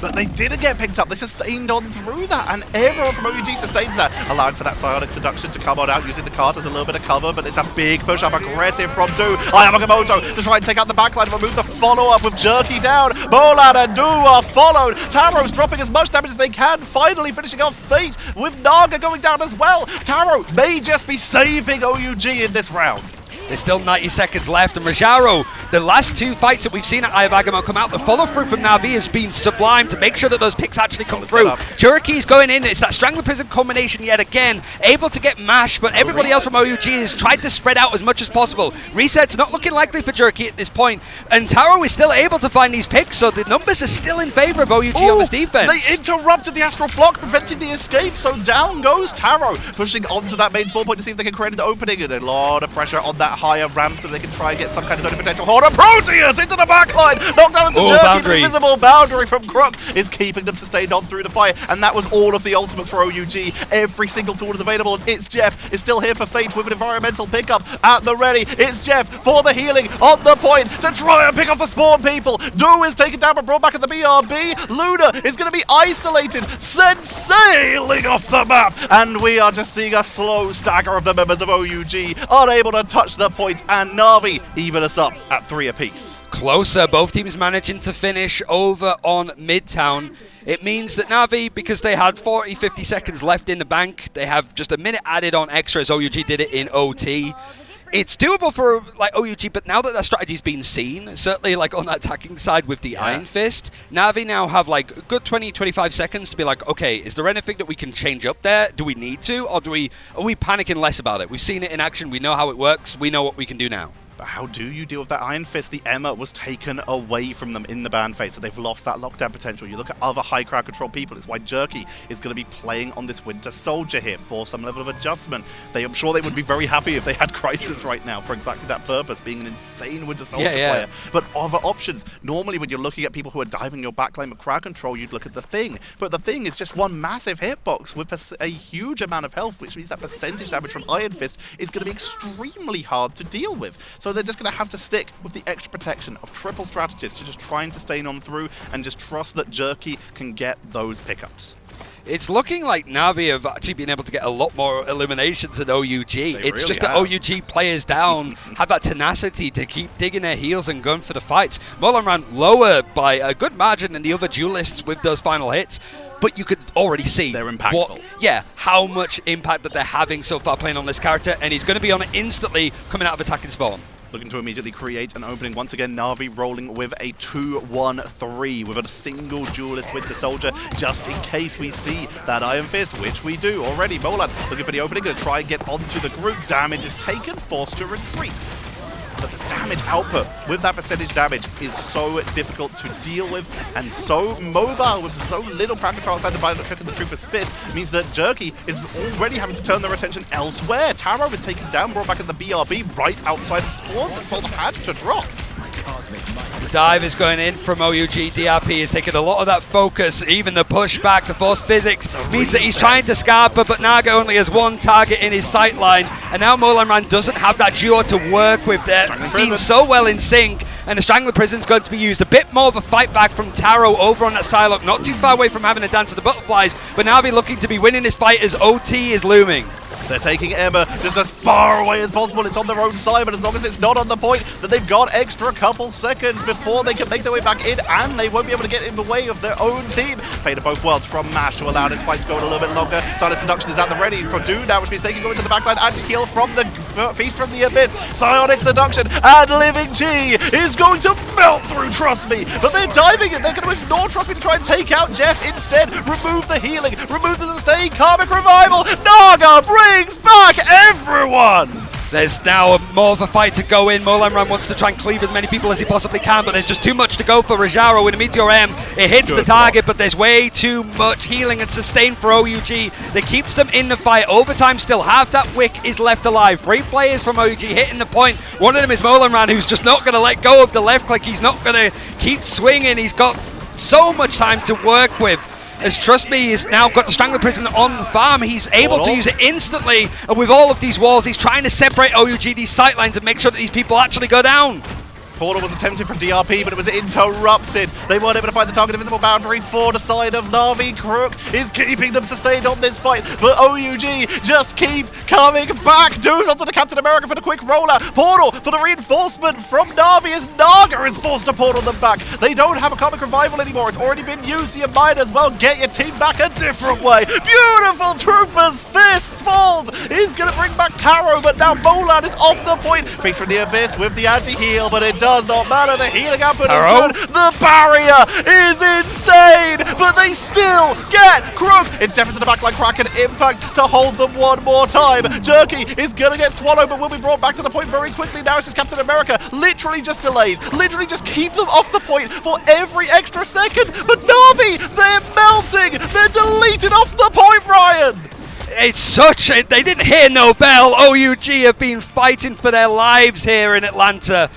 But they didn't get picked up. They sustained on through that, and everyone from OUG sustains that, allowing for that psionic seduction to come on out, using the card as a little bit of cover, but it's a big push-up, aggressive from Do. Ayamakamoto to try and take out the backline and remove the follow-up with Jerky down. Bolan and Do are followed. Taro's dropping as much damage as they can, finally finishing off Fate with Naga going down as well. Taro may just be saving OUG in this round. There's still 90 seconds left, and Rajaro, the last two fights that we've seen at Eye of Agamotto come out, the follow-through from Na'Vi has been sublime to make sure that those picks actually come through. Jerky's going in, it's that Strangler Prism combination yet again, able to get MASH, but everybody else from OUG has tried to spread out as much as possible. Reset's not looking likely for Jerky at this point, and Taro is still able to find these picks, so the numbers are still in favor of OUG on this defense. They interrupted the Astral Flock, preventing the escape, so down goes Taro, pushing onto that main spawn point to see if they can create an opening, and a lot of pressure on that higher ramp so they can try and get some kind of zone potential. Hold on, Proteus into the backline, knocked down into Jerky. The invisible boundary from Crook is keeping them sustained on through the fire, and that was all of the ultimates for OUG. Every single tool is available, and it's Jeff is still here for Fate with an environmental pickup at the ready. It's Jeff for the healing on the point to try and pick up the spawn people. Do is taken down but brought back at the BRB. Luna is going to be isolated, sent sailing off the map, and we are just seeing a slow stagger of the members of OUG, unable to touch the point, and Na'Vi even us up at 3 apiece. Closer, both teams managing to finish over on Midtown. It means that Na'Vi, because they had 40-50 seconds left in the bank, they have just a minute added on extra as OUG did it in OT. It's doable for like OUG, but now that that strategy's been seen, certainly like on that attacking side with the Iron Fist, Na'Vi now have like a good 20-25 seconds to be like, okay, is there anything that we can change up there? Do we need to, or are we panicking less about it? We've seen it in action, we know how it works, we know what we can do now. But how do you deal with that Iron Fist? The Emma was taken away from them in the ban phase, so they've lost that lockdown potential. You look at other high crowd control people, it's why Jerky is going to be playing on this Winter Soldier here for some level of adjustment. I'm sure they would be very happy if they had Crisis right now for exactly that purpose, being an insane Winter Soldier player. But other options, normally when you're looking at people who are diving your backline with crowd control, you'd look at the Thing. But the Thing is just one massive hitbox with a huge amount of health, which means that percentage damage from Iron Fist is going to be extremely hard to deal with. So they're just going to have to stick with the extra protection of triple strategists to just try and sustain on through and just trust that Jerky can get those pickups. It's looking like Na'Vi have actually been able to get a lot more eliminations than OUG. It's just that OUG players down have that tenacity to keep digging their heels and going for the fights. Molan ran lower by a good margin than the other duelists with those final hits, but you could already see they're impactful. How much impact that they're having so far playing on this character, and he's going to be on it instantly coming out of attacking spawn. Looking to immediately create an opening. Once again, Na'Vi rolling with a 2-1-3 with a single duelist Winter Soldier, just in case we see that Iron Fist, which we do already. Molan looking for the opening, going to try and get onto the group. Damage is taken, forced to retreat. But the damage output with that percentage damage is so difficult to deal with and so mobile with so little crowd control outside the violent trick of the Trooper's Fist means that Jerky is already having to turn their attention elsewhere. Taro is taken down, brought back at the BRB right outside of spawn. That's Volta had to drop. The dive is going in from OUG. DRP is taking a lot of that focus. Even the pushback, the force physics means that he's trying to Scarpa, but Naga only has one target in his sight line. And now Molan Ran doesn't have that duo to work with. They're being so well in sync. and the Strangler Prison's going to be used. A bit more of a fight back from Taro over on that Psylocke, not too far away from having a dance of the butterflies, but Na'Vi looking to be winning this fight as OT is looming. They're taking Emma just as far away as possible. It's on their own side, but as long as it's not on the point, that they've got extra couple seconds before they can make their way back in, and they won't be able to get in the way of their own team. Fate of both worlds from MASH to allow this fight to go a little bit longer. Silent Seduction is at the ready for Do now, which means they can go into the backline and heal from the Feast from the Abyss. Psionic Seduction and Living Chi is going to melt through Trust Me, but they're diving it. They're going to ignore Trust Me to try and take out Jeff instead. Remove the healing, remove the sustain, Karmic Revival. Naga brings back everyone! There's now more of a fight to go in. Molanran wants to try and cleave as many people as he possibly can, but there's just too much to go for Rajaro with a Meteor M. It hits the target, but there's way too much healing and sustain for OUG that keeps them in the fight. Overtime still, half that wick is left alive. 3 players from OUG hitting the point. One of them is Molanran, who's just not going to let go of the left click. He's not going to keep swinging. He's got so much time to work with. As Trust Me has now got the Strangler Prison on the farm, he's able to use it instantly, and with all of these walls, he's trying to separate OUG these sightlines and make sure that these people actually go down. Portal was attempted from DRP, but it was interrupted. They weren't able to find the target invisible boundary for the side of Na'Vi. Crook is keeping them sustained on this fight, but OUG just keep coming back. Doos onto the Captain America for the quick rollout. Portal for the reinforcement from Na'Vi as Naga is forced to portal them back. They don't have a Karmic Revival anymore. It's already been used, so you might as well get your team back a different way. Beautiful Troopers, Fists Fold is going to bring back Taro, but now Molan is off the point. Face from the Abyss with the anti-heal, but it does not matter. The healing output is good. The barrier is insane, but they still get Crook. It's Jeff into the backline, crack and impact to hold them one more time. Jerky is going to get swallowed, but will be brought back to the point very quickly. Now it's just Captain America, literally just delayed. Literally just keep them off the point for every extra second. But Na'Vi, they're melting. They're deleted off the point, Ryan. It's such a... They didn't hear no bell. OUG have been fighting for their lives here in Atlanta.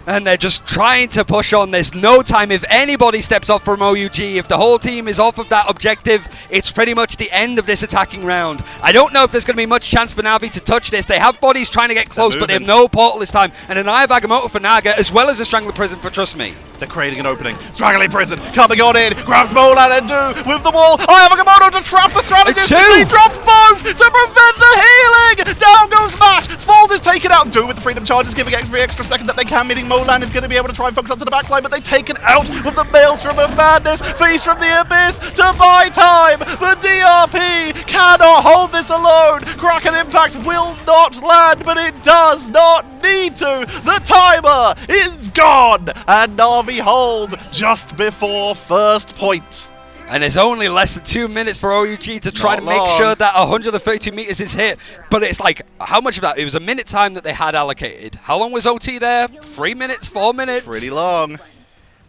And they're just trying to push on this. No time if anybody steps off from OUG. If the whole team is off of that objective, it's pretty much the end of this attacking round. I don't know if there's going to be much chance for Na'Vi to touch this. They have bodies trying to get close, but they have no portal this time. And an Eye of Agamotto for Naga, as well as a Strangler Prison for Trust Me. They're creating an opening. Strangling Prison coming on in. Grabs Molan and Do with the wall. Eye of Agamotto to trap the strategist. He drops both to prevent the healing. Down goes MASH. Sfold is taken out. Do with the freedom charges, giving every extra second that they can, meaning Molan is going to be able to try and focus onto the backline, but they take it out with the Maelstrom of Madness. Feast from the Abyss to buy time. But DRP cannot hold this alone. Kraken Impact will not land, but it does not need to. The timer is gone, and Na'Vi hold just before first point. And there's only less than 2 minutes for OUG to try to make sure that 132 meters is hit. But it's like, how much of that? It was a minute time that they had allocated. How long was OT there? 3 minutes, 4 minutes? Pretty long.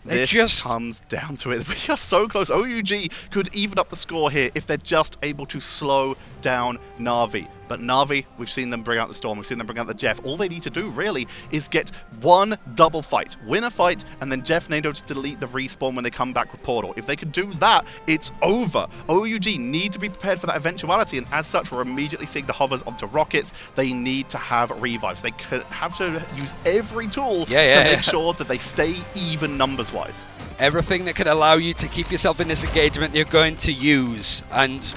This just comes down to it. We are so close. OUG could even up the score here if they're just able to slow down Na'Vi. But Na'Vi, we've seen them bring out the Storm, we've seen them bring out the Jeff. All they need to do, really, is get one double fight. Win a fight, and then Jeff Nado to delete the respawn when they come back with Portal. If they can do that, it's over. OUG need to be prepared for that eventuality, and as such, we're immediately seeing the hovers onto rockets. They need to have revives. They have to use every tool to make sure that they stay even numbers-wise. Everything that can allow you to keep yourself in this engagement, you're going to use, and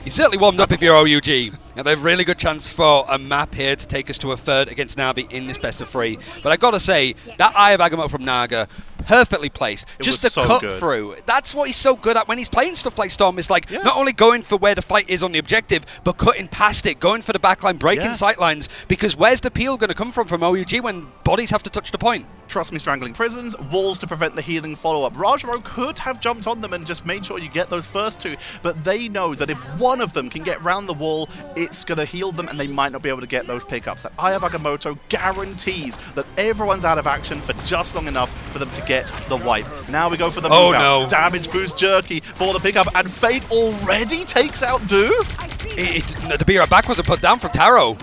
you've certainly warmed up if you're OUG. Now, they have a really good chance for a map here to take us to a third against Na'Vi in this best of 3. But I gotta say, that Eye of Agamotto from Naga, perfectly placed. Just the cut through. That's what he's so good at when he's playing stuff like Storm. It's like not only going for where the fight is on the objective, but cutting past it, going for the backline, breaking sightlines. Because where's the peel going to come from OUG when bodies have to touch the point? Trust Me, Strangling Prisons, walls to prevent the healing follow-up. Rajaro could have jumped on them and just made sure you get those first 2, but they know that if one of them can get round the wall, it's going to heal them and they might not be able to get those pickups. That Eye of Agamotto guarantees that everyone's out of action for just long enough for them to get the wipe. Now we go for the move out. Damage boost Jerky for the pickup, and Fate already takes out Do. The beer back wasn't put down from Taro.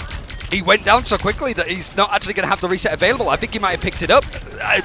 He went down so quickly that he's not actually going to have the reset available. I think he might have picked it up.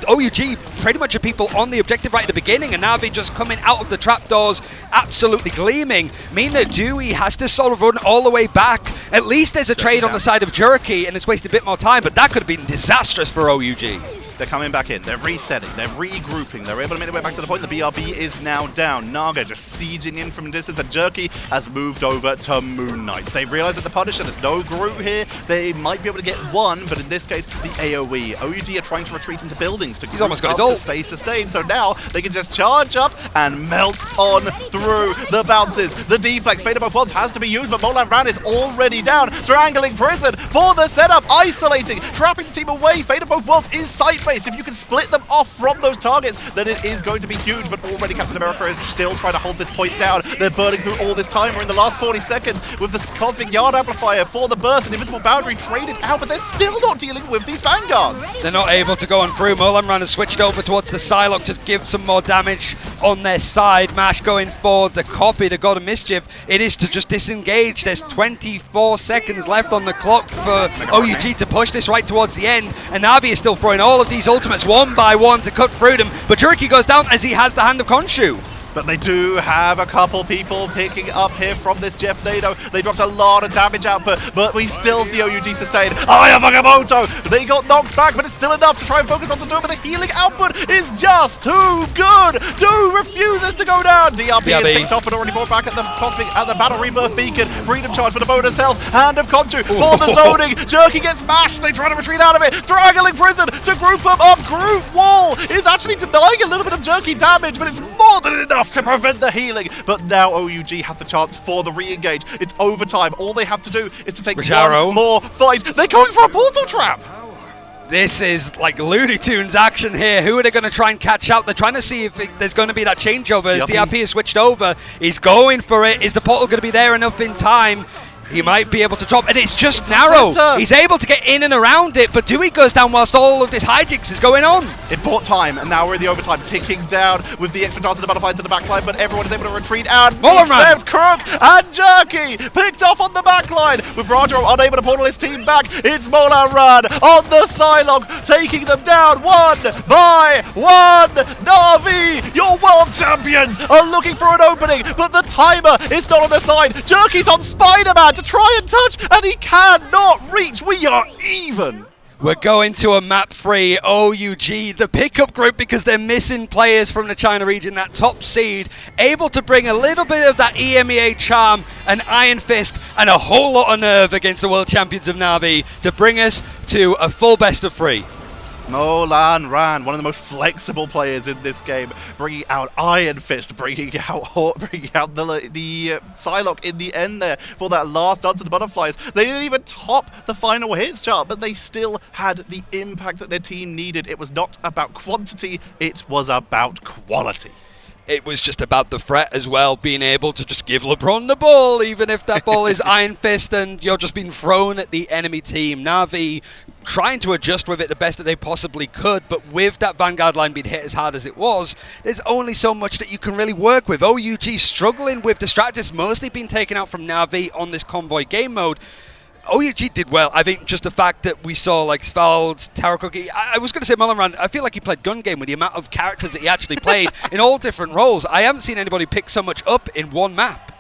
OUG, pretty much are people on the objective right at the beginning, and Na'Vi just coming out of the trapdoors, absolutely gleaming. Mean that Dewey has to sort of run all the way back. At least there's a trade on the side of Jerky, and it's wasted a bit more time, but that could have been disastrous for OUG. They're coming back in. They're resetting. They're regrouping. They're able to make their way back to the point. The BRB is now down. Naga just sieging in from distance, and Jerky has moved over to Moon Knight. They realize that the Punisher, there's no Groot here. They might be able to get one, but in this case, the AoE. OUG are trying to retreat into buildings to He's almost got his to ult. stay sustained. So now they can just charge up and melt on through the bounces. The deflex, Fate of Both Worlds has to be used, but Molan Ran is already down. Strangling Prison for the setup, isolating, trapping the team away. Fate of Both Worlds is site-based. If you can split them off from those targets, then it is going to be huge, but already Captain America is still trying to hold this point down. They're burning through all this time. We're in the last 40 seconds with the Cosmic Yard Amplifier for the burst and Invisible Boundary traded out, but they're still not dealing with these Vanguards. They're not able to go on through. Molan Ran has switched over towards the Psylocke to give some more damage on their side. Mash going for the copy, the God of Mischief. It is to just disengage. There's 24 seconds left on the clock for OUG to push this right towards the end. And Navi is still throwing all of these ultimates one by one to cut through them. But Jerky goes down as he has the Hand of Khonshu. But they do have a couple people picking up here from this Jeff Nado. They dropped a lot of damage output, but we still see OUG sustained. Aya Magamoto! They got knocked back, but it's still enough to try and focus on the doom, but the healing output is just too good! Doom refuses to go down! DRP is picked off and already brought back at the Cosmic, at the Battle Rebirth Beacon. Freedom Charge for the bonus health. Hand of Khonshu for the zoning. Jerky gets mashed. They try to retreat out of it. Straggling Prison to group them up. Group Wall is actually denying a little bit of Jerky damage, but it's more than enough to prevent the healing. But now OUG have the chance for the re-engage. It's overtime. All they have to do is to take one more fight. They're going for a portal trap. This is like Looney Tunes action here. Who are they going to try and catch out? They're trying to see if there's going to be that changeover as DRP is switched over. He's going for it. Is the portal going to be there enough in time? He might be able to drop, and it's just narrow. He's able to get in and around it, but Dewey goes down whilst all of this hijinks is going on. It bought time, and now we're in the overtime, ticking down with the extra chance of the butterfly to the backline, but everyone is able to retreat out. Except Crook and Jerky picked off on the backline, with Rajaro unable to portal his team back. It's Molan Ran on the Psylocke, taking them down one by one. Na'Vi, your world champions, are looking for an opening, but the timer is not on their side. Jerky's on Spider-Man to try and touch, and he cannot reach. We are even. We're going to a map 3 OUG, the pickup group, because they're missing players from the China region, that top seed, able to bring a little bit of that EMEA charm, an Iron Fist, and a whole lot of nerve against the world champions of Na'Vi to bring us to a full best of 3. Molan Ran, one of the most flexible players in this game, bringing out Iron Fist, bringing out the Psylocke in the end there for that last dance of the butterflies. They didn't even top the final hits chart, but they still had the impact that their team needed. It was not about quantity, it was about quality. It was just about the threat as well, being able to just give LeBron the ball, even if that ball is Iron Fist and you're just being thrown at the enemy team. Na'Vi trying to adjust with it the best that they possibly could, but with that Vanguard line being hit as hard as it was, there's only so much that you can really work with. OUG struggling with the strategists mostly being taken out from Na'Vi on this convoy game mode. OUG did well. I think just the fact that we saw like Svald, Tarakoki, I was going to say Molan Ran, I feel like he played gun game with the amount of characters that he actually played in all different roles. I haven't seen anybody pick so much up in one map.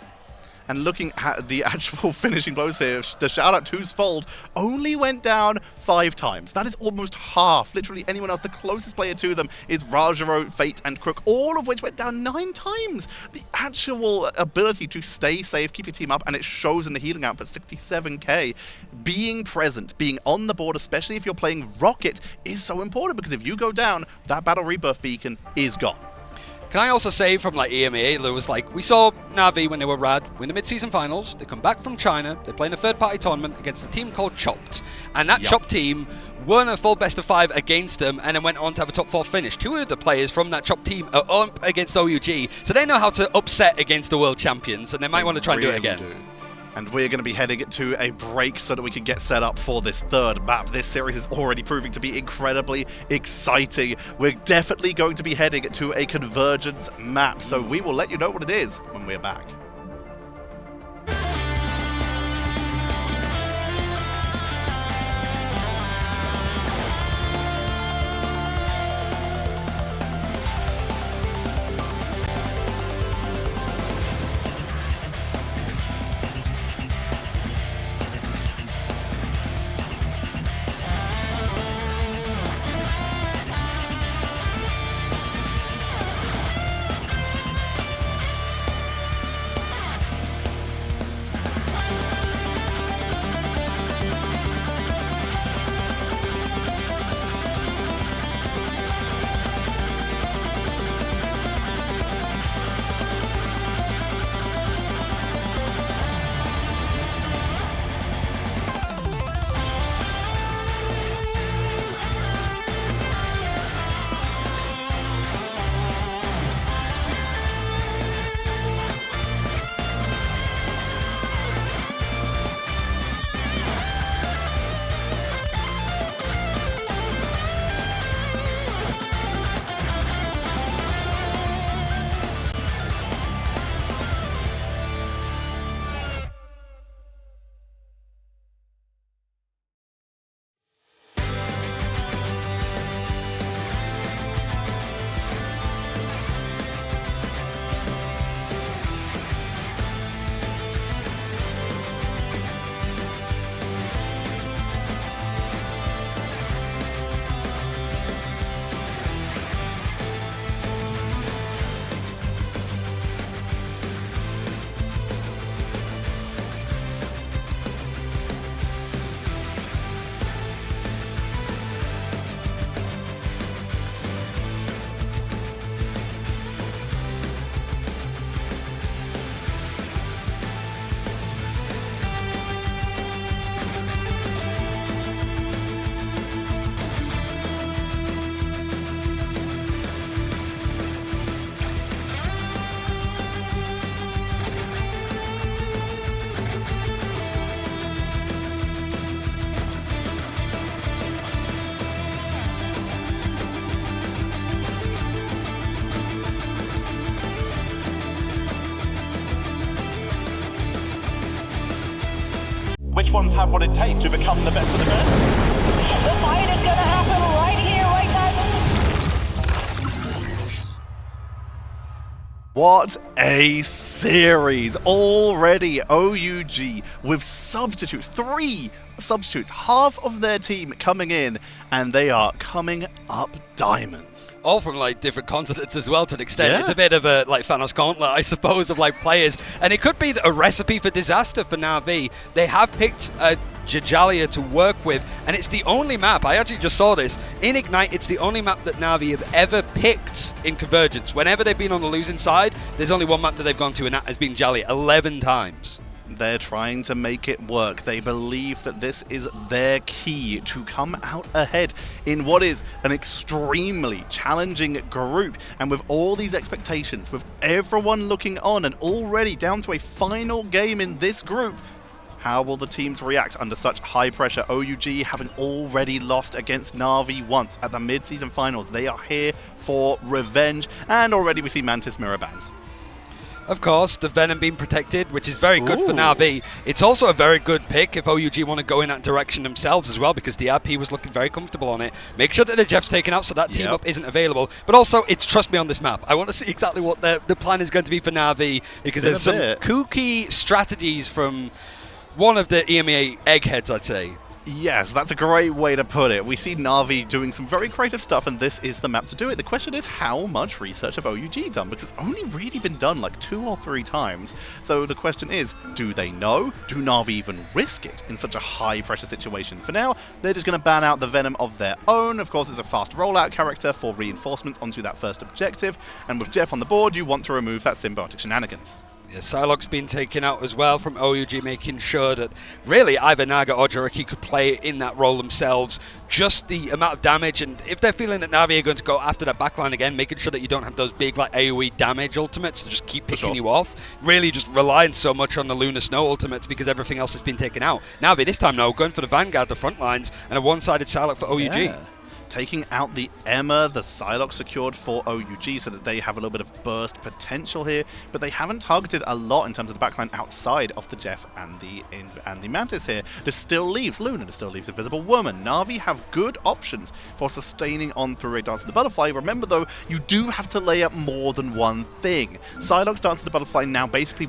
And looking at the actual finishing blows here, the shout out to Svold only went down 5 times. That is almost half. Literally anyone else, the closest player to them is Rajaro, Fate, and Crook, all of which went down 9 times. The actual ability to stay safe, keep your team up, and it shows in the healing output, 67k. Being present, being on the board, especially if you're playing Rocket, is so important, because if you go down, that Battle Rebirth beacon is gone. Can I also say from like EMEA, there was like, we saw Na'Vi when they were rad win the mid-season finals, they come back from China, they play in a third-party tournament against a team called Chopped, and that Chopped team won a full best of 5 against them and then went on to have a top 4 finish. 2 of the players from that Chopped team are up against OUG, so they know how to upset against the world champions, and they might want to try and do it again. And we're going to be heading to a break so that we can get set up for this third map. This series is already proving to be incredibly exciting. We're definitely going to be heading to a convergence map, so we will let you know what it is when we're back. which ones have what it takes to become the best of the best. The fight is gonna happen right here, right now. What a series! Already OUG with substitutes, 3 substitutes, half of their team coming in, and they are coming up diamonds. All from like different continents as well to an extent. Yeah. It's a bit of a like Thanos gauntlet, I suppose, of like players, and it could be a recipe for disaster for Na'Vi. They have picked Jajalia to work with, and it's the only map, I actually just saw this, in Ignite, it's the only map that Na'Vi have ever picked in Convergence. Whenever they've been on the losing side, there's only one map that they've gone to, and that has been Jalia 11 times. They're trying to make it work. They believe that this is their key to come out ahead in what is an extremely challenging group. And with all these expectations, with everyone looking on and already down to a final game in this group, how will the teams react under such high pressure? OUG having already lost against Na'Vi once at the mid-season finals. They are here for revenge, and already we see Mantis mirror bans. Of course, the Venom being protected, which is very good for Ooh. Na'Vi. It's also a very good pick if OUG want to go in that direction themselves as well, because the RP was looking very comfortable on it. Make sure that the Jeff's taken out so that team up isn't available. But also, it's trust me on this map. I want to see exactly what the plan is going to be for Na'Vi, because there's some kooky strategies from one of the EMEA eggheads, I'd say. Yes, that's a great way to put it. We see Na'Vi doing some very creative stuff, and this is the map to do it. The question is, how much research have OUG done? Because it's only really been done like 2 or 3 times. So the question is, do they know? Do Na'Vi even risk it in such a high-pressure situation? For now, they're just going to ban out the Venom of their own. Of course, it's a fast rollout character for reinforcements onto that first objective. And with Jeff on the board, you want to remove that symbiotic shenanigans. Yeah, Psylocke's been taken out as well from OUG, making sure that really either Naga or Jariki could play in that role themselves. Just the amount of damage, and if they're feeling that Na'Vi are going to go after that backline again, making sure that you don't have those big like AoE damage ultimates to just keep picking you off. Really just relying so much on the Lunar Snow ultimates because everything else has been taken out. Na'Vi this time though, going for the Vanguard, the front lines, and a one-sided Psylocke for OUG. Yeah. Taking out the Emma, the Psylocke secured for OUG so that they have a little bit of burst potential here, but they haven't targeted a lot in terms of the backline outside of the Jeff and the Mantis here. This still leaves Luna, this still leaves Invisible Woman. Na'Vi have good options for sustaining on through a Dance of the Butterfly. Remember though, you do have to lay up more than one thing. Psylocke's Dance of the Butterfly now basically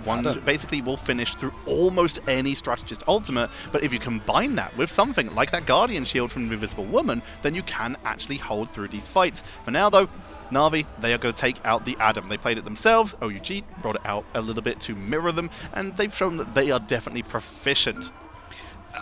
will finish through almost any strategist ultimate, but if you combine that with something like that Guardian Shield from Invisible Woman, then you can actually hold through these fights. For now though, Na'Vi, they are going to take out the Adam. They played it themselves, OUG brought it out a little bit to mirror them, and they've shown that they are definitely proficient.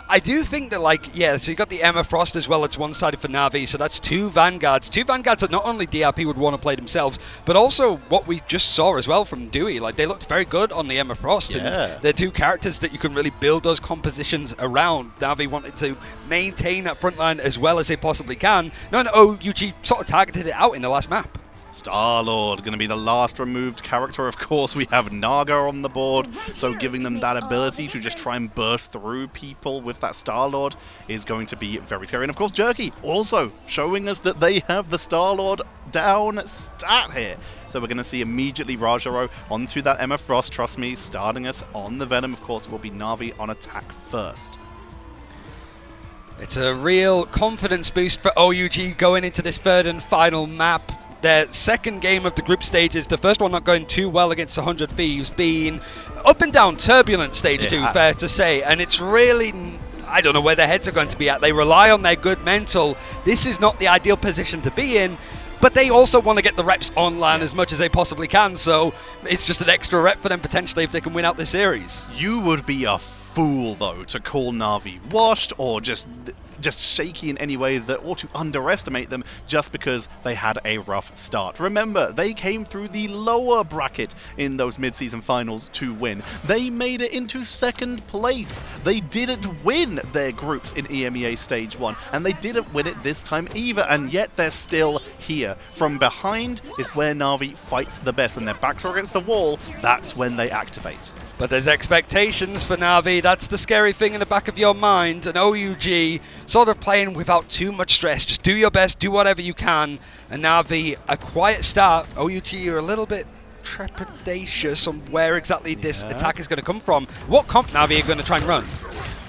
I do think that, like, yeah, so you got the Emma Frost as well. It's one-sided for Na'Vi, so that's 2 Vanguards. 2 Vanguards that not only DRP would want to play themselves, but also what we just saw as well from Dewey. Like, they looked very good on the Emma Frost, and they're 2 characters that you can really build those compositions around. Na'Vi wanted to maintain that front line as well as they possibly can. No, OUG sort of targeted it out in the last map. Star-Lord going to be the last removed character. Of course, we have Naga on the board, so giving them that ability to just try and burst through people with that Star-Lord is going to be very scary. And of course, Jerky also showing us that they have the Star-Lord down stat here. So we're going to see immediately Rajaro onto that Emma Frost, trust me, starting us on the Venom. Of course, will be Na'Vi on attack first. It's a real confidence boost for OUG going into this third and final map. Their second game of the group stages, the first one not going too well against 100 Thieves, being up and down, turbulent stage 2, fair to say. And it's really, I don't know where their heads are going to be at. They rely on their good mental. This is not the ideal position to be in, but they also want to get the reps online as much as they possibly can. So it's just an extra rep for them potentially if they can win out this series. You would be a fool, though, to call Na'Vi washed or just shaky in any way that, or to underestimate them just because they had a rough start. Remember, they came through the lower bracket in those mid-season finals to win. They made it into second place. They didn't win their groups in EMEA Stage 1, and they didn't win it this time either, and yet they're still here. From behind is where Na'Vi fights the best. When their backs are against the wall, that's when they activate. But there's expectations for Na'Vi. That's the scary thing in the back of your mind. And OUG sort of playing without too much stress. Just do your best, do whatever you can. And Na'Vi, a quiet start. OUG are a little bit trepidatious on where exactly this attack is going to come from. What comp Na'Vi are going to try and run?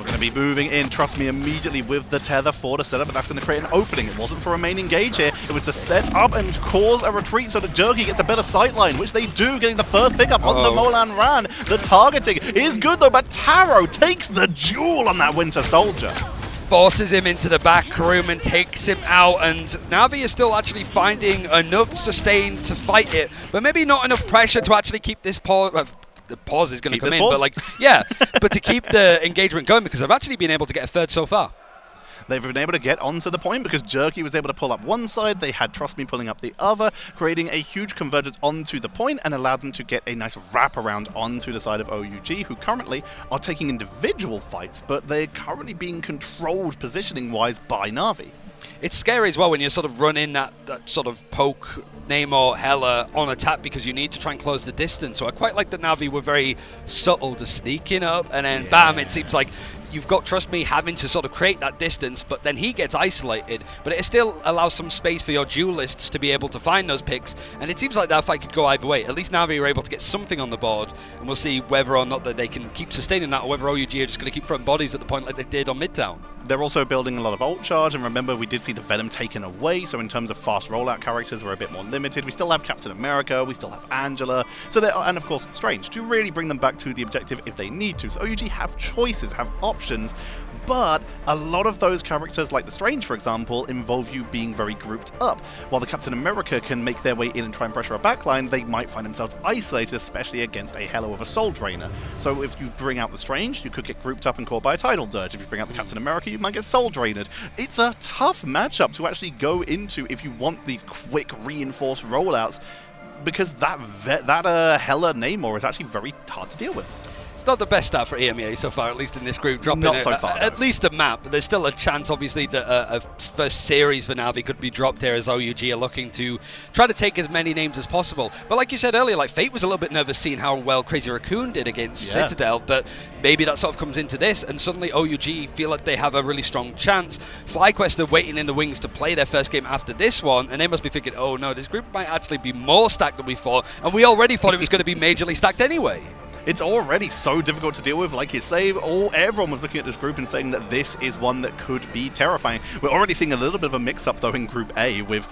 We're going to be moving in, trust me, immediately with the tether for the setup, but that's going to create an opening. It wasn't for a main engage here. It was to set up and cause a retreat so that Jerky gets a better sightline, which they do, getting the first pickup onto Molan Ran. The targeting is good though, but Taro takes the duel on that Winter Soldier. Forces him into the back room and takes him out, and Na'Vi is still actually finding enough sustain to fight it, but maybe not enough pressure to actually keep this pause. The pause is going to come in, but like, yeah, but to keep the engagement going, because I've actually been able to get a third so far. They've been able to get onto the point because Jerky was able to pull up one side, they had Trust Me pulling up the other, creating a huge convergence onto the point and allowed them to get a nice wraparound onto the side of OUG, who currently are taking individual fights, but they're currently being controlled positioning-wise by Na'Vi. It's scary as well when you sort of run in that sort of poke Namor Hela on attack because you need to try and close the distance. So I quite like that Na'Vi were very subtle to sneaking up, and then bam, it seems like you've got Trust Me having to sort of create that distance, but then he gets isolated. But it still allows some space for your duelists to be able to find those picks, and it seems like that fight could go either way. At least Na'Vi are able to get something on the board, and we'll see whether or not that they can keep sustaining that, or whether OUG are just going to keep throwing bodies at the point like they did on Midtown. They're also building a lot of ult charge, and remember, we did see the Venom taken away, so in terms of fast rollout characters, we're a bit more limited. We still have Captain America, we still have Angela, so and of course Strange, to really bring them back to the objective if they need to. So OUG have choices, have options, but a lot of those characters, like the Strange, for example, involve you being very grouped up. While the Captain America can make their way in and try and pressure a backline, they might find themselves isolated, especially against a Hela with a Soul Drainer. So if you bring out the Strange, you could get grouped up and caught by a Tidal Dirge. If you bring out the Captain America, you might get Soul Drained. It's a tough matchup to actually go into if you want these quick reinforced rollouts, because that Hela Namor is actually very hard to deal with. It's not the best start for EMEA so far, at least in this group. Dropping Not so far, at least a map. But there's still a chance, obviously, that a first series for Na'Vi could be dropped here as OUG are looking to try to take as many names as possible. But like you said earlier, like Fate was a little bit nervous seeing how well Crazy Raccoon did against Citadel, that maybe that sort of comes into this, and suddenly OUG feel like they have a really strong chance. FlyQuest are waiting in the wings to play their first game after this one, and they must be thinking, oh no, this group might actually be more stacked than we thought, and we already thought it was going to be majorly stacked anyway. It's already so difficult to deal with, like you say. Everyone was looking at this group and saying that this is one that could be terrifying. We're already seeing a little bit of a mix-up, though, in Group A, with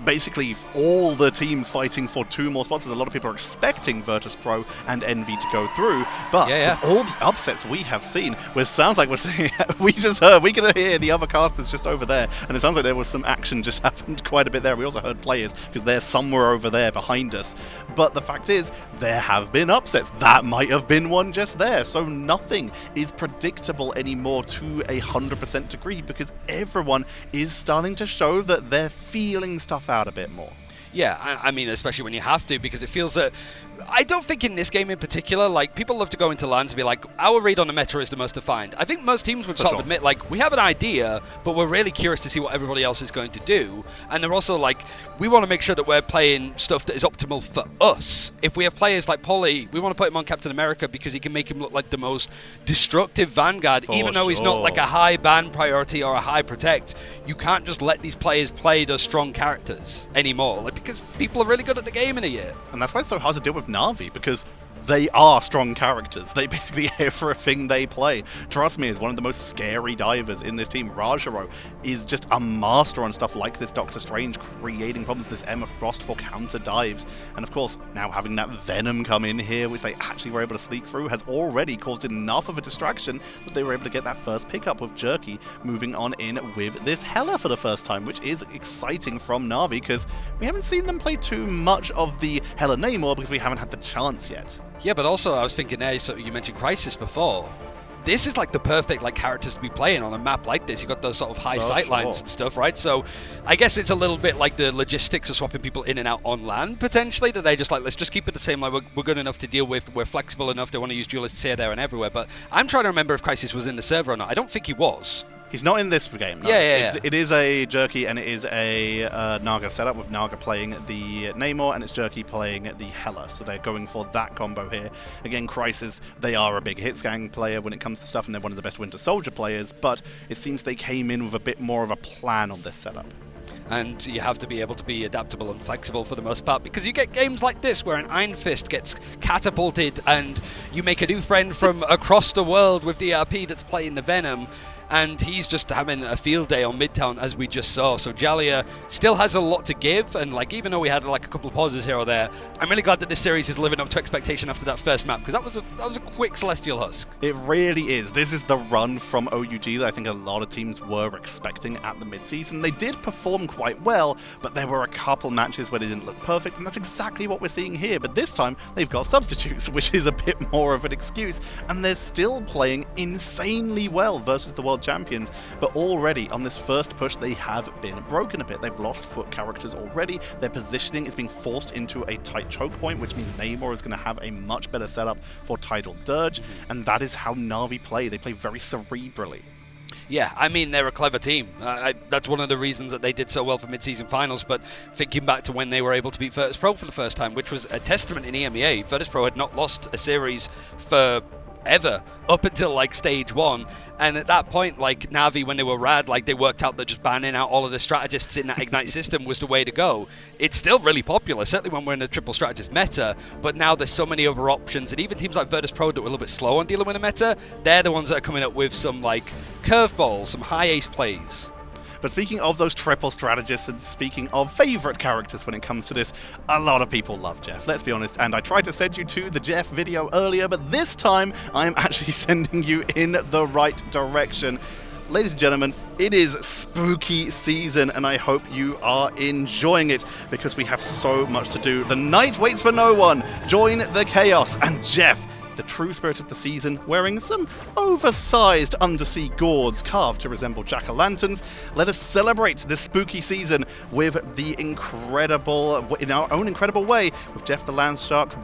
basically all the teams fighting for 2 more spots. As a lot of people are expecting Virtus Pro and Envy to go through, but with all the upsets we have seen, where it sounds like we're seeing, we can hear the other casters just over there, and it sounds like there was some action just happened quite a bit there. We also heard players, because they're somewhere over there behind us. But the fact is, there have been upsets. That might have been one just there. So nothing is predictable anymore to 100% degree, because everyone is starting to show that they're feeling stuff out a bit more. Yeah, I mean, especially when you have to, because it feels that... I don't think in this game in particular, like, people love to go into LAN to be like, our read on the meta is the most defined. I think most teams would sort of admit, like, we have an idea, but we're really curious to see what everybody else is going to do. And they're also like, we want to make sure that we're playing stuff that is optimal for us. If we have players like Polly, we want to put him on Captain America because he can make him look like the most destructive Vanguard, even though he's not like a high ban priority or a high protect. You can't just let these players play those strong characters anymore, like, because people are really good at the game in a year. And that's why it's so hard to deal with Na'Vi, because they are strong characters. They basically everything they play. Trust Me is one of the most scary divers in this team. Rajaro is just a master on stuff like this Doctor Strange, creating problems, this Emma Frost for counter dives. And of course, now having that Venom come in here, which they actually were able to sneak through, has already caused enough of a distraction that they were able to get that first pickup with Jerky moving on in with this Hela for the first time, which is exciting from Na'Vi, because we haven't seen them play too much of the Hela Namor because we haven't had the chance yet. Yeah, but also I was thinking there, so you mentioned Crisis before. This is like the perfect like characters to be playing on a map like this. You've got those sort of high sightlines and stuff, right? So I guess it's a little bit like the logistics of swapping people in and out on LAN, potentially, that they just like, let's just keep it the same, like we're good enough to deal with, we're flexible enough, they want to use duelists here, there, and everywhere. But I'm trying to remember if Crisis was in the server or not. I don't think he was. He's not in this game, no. It is a Jerky and it is a Naga setup, with Naga playing the Namor and it's Jerky playing the Hela. So they're going for that combo here. Again, Crisis, they are a big hitscan player when it comes to stuff, and they're one of the best Winter Soldier players, but it seems they came in with a bit more of a plan on this setup. and you have to be able to be adaptable and flexible for the most part, because you get games like this where an Iron Fist gets catapulted and you make a new friend from across the world with DRP that's playing the Venom, and he's just having a field day on Midtown, as we just saw. So Jalia still has a lot to give, and like, even though we had like a couple of pauses here or there, I'm really glad that this series is living up to expectation after that first map, because that was a quick Celestial Husk. It really is. This is the run from OUG that I think a lot of teams were expecting at the mid-season. They did perform quite well, but there were a couple matches where they didn't look perfect, and that's exactly what we're seeing here. But this time, they've got substitutes, which is a bit more of an excuse, and they're still playing insanely well versus the world champions. But already on this first push, they have been broken a bit. They've lost foot characters already. Their positioning is being forced into a tight choke point, which means Namor is going to have a much better setup for Tidal Dirge, and that is how Na'Vi play. They play very cerebrally. Yeah, I mean, they're a clever team. That's one of the reasons that they did so well for mid-season finals, but thinking back to when they were able to beat Virtus Pro for the first time, which was a testament in EMEA. Virtus Pro had not lost a series for ever up until like stage 1, and at that point, like, Na'Vi, when they were rad, like, they worked out that just banning out all of the strategists in that Ignite system was the way to go. It's still really popular, certainly when we're in a triple strategist meta, but now there's so many other options, and even teams like Virtus Pro that were a little bit slow on dealing with the meta, they're the ones that are coming up with some like curveballs, some high ace plays. But speaking of those triple strategists, and speaking of favourite characters when it comes to this, a lot of people love Jeff, let's be honest, and I tried to send you to the Jeff video earlier, but this time I'm actually sending you in the right direction. Ladies and gentlemen, it is spooky season, and I hope you are enjoying it, because we have so much to do. The night waits for no one. Join the chaos, and Jeff, the true spirit of the season, wearing some oversized undersea gourds carved to resemble jack-o'-lanterns. Let us celebrate this spooky season with the incredible, in our own incredible way, with Jeff the Land Shark's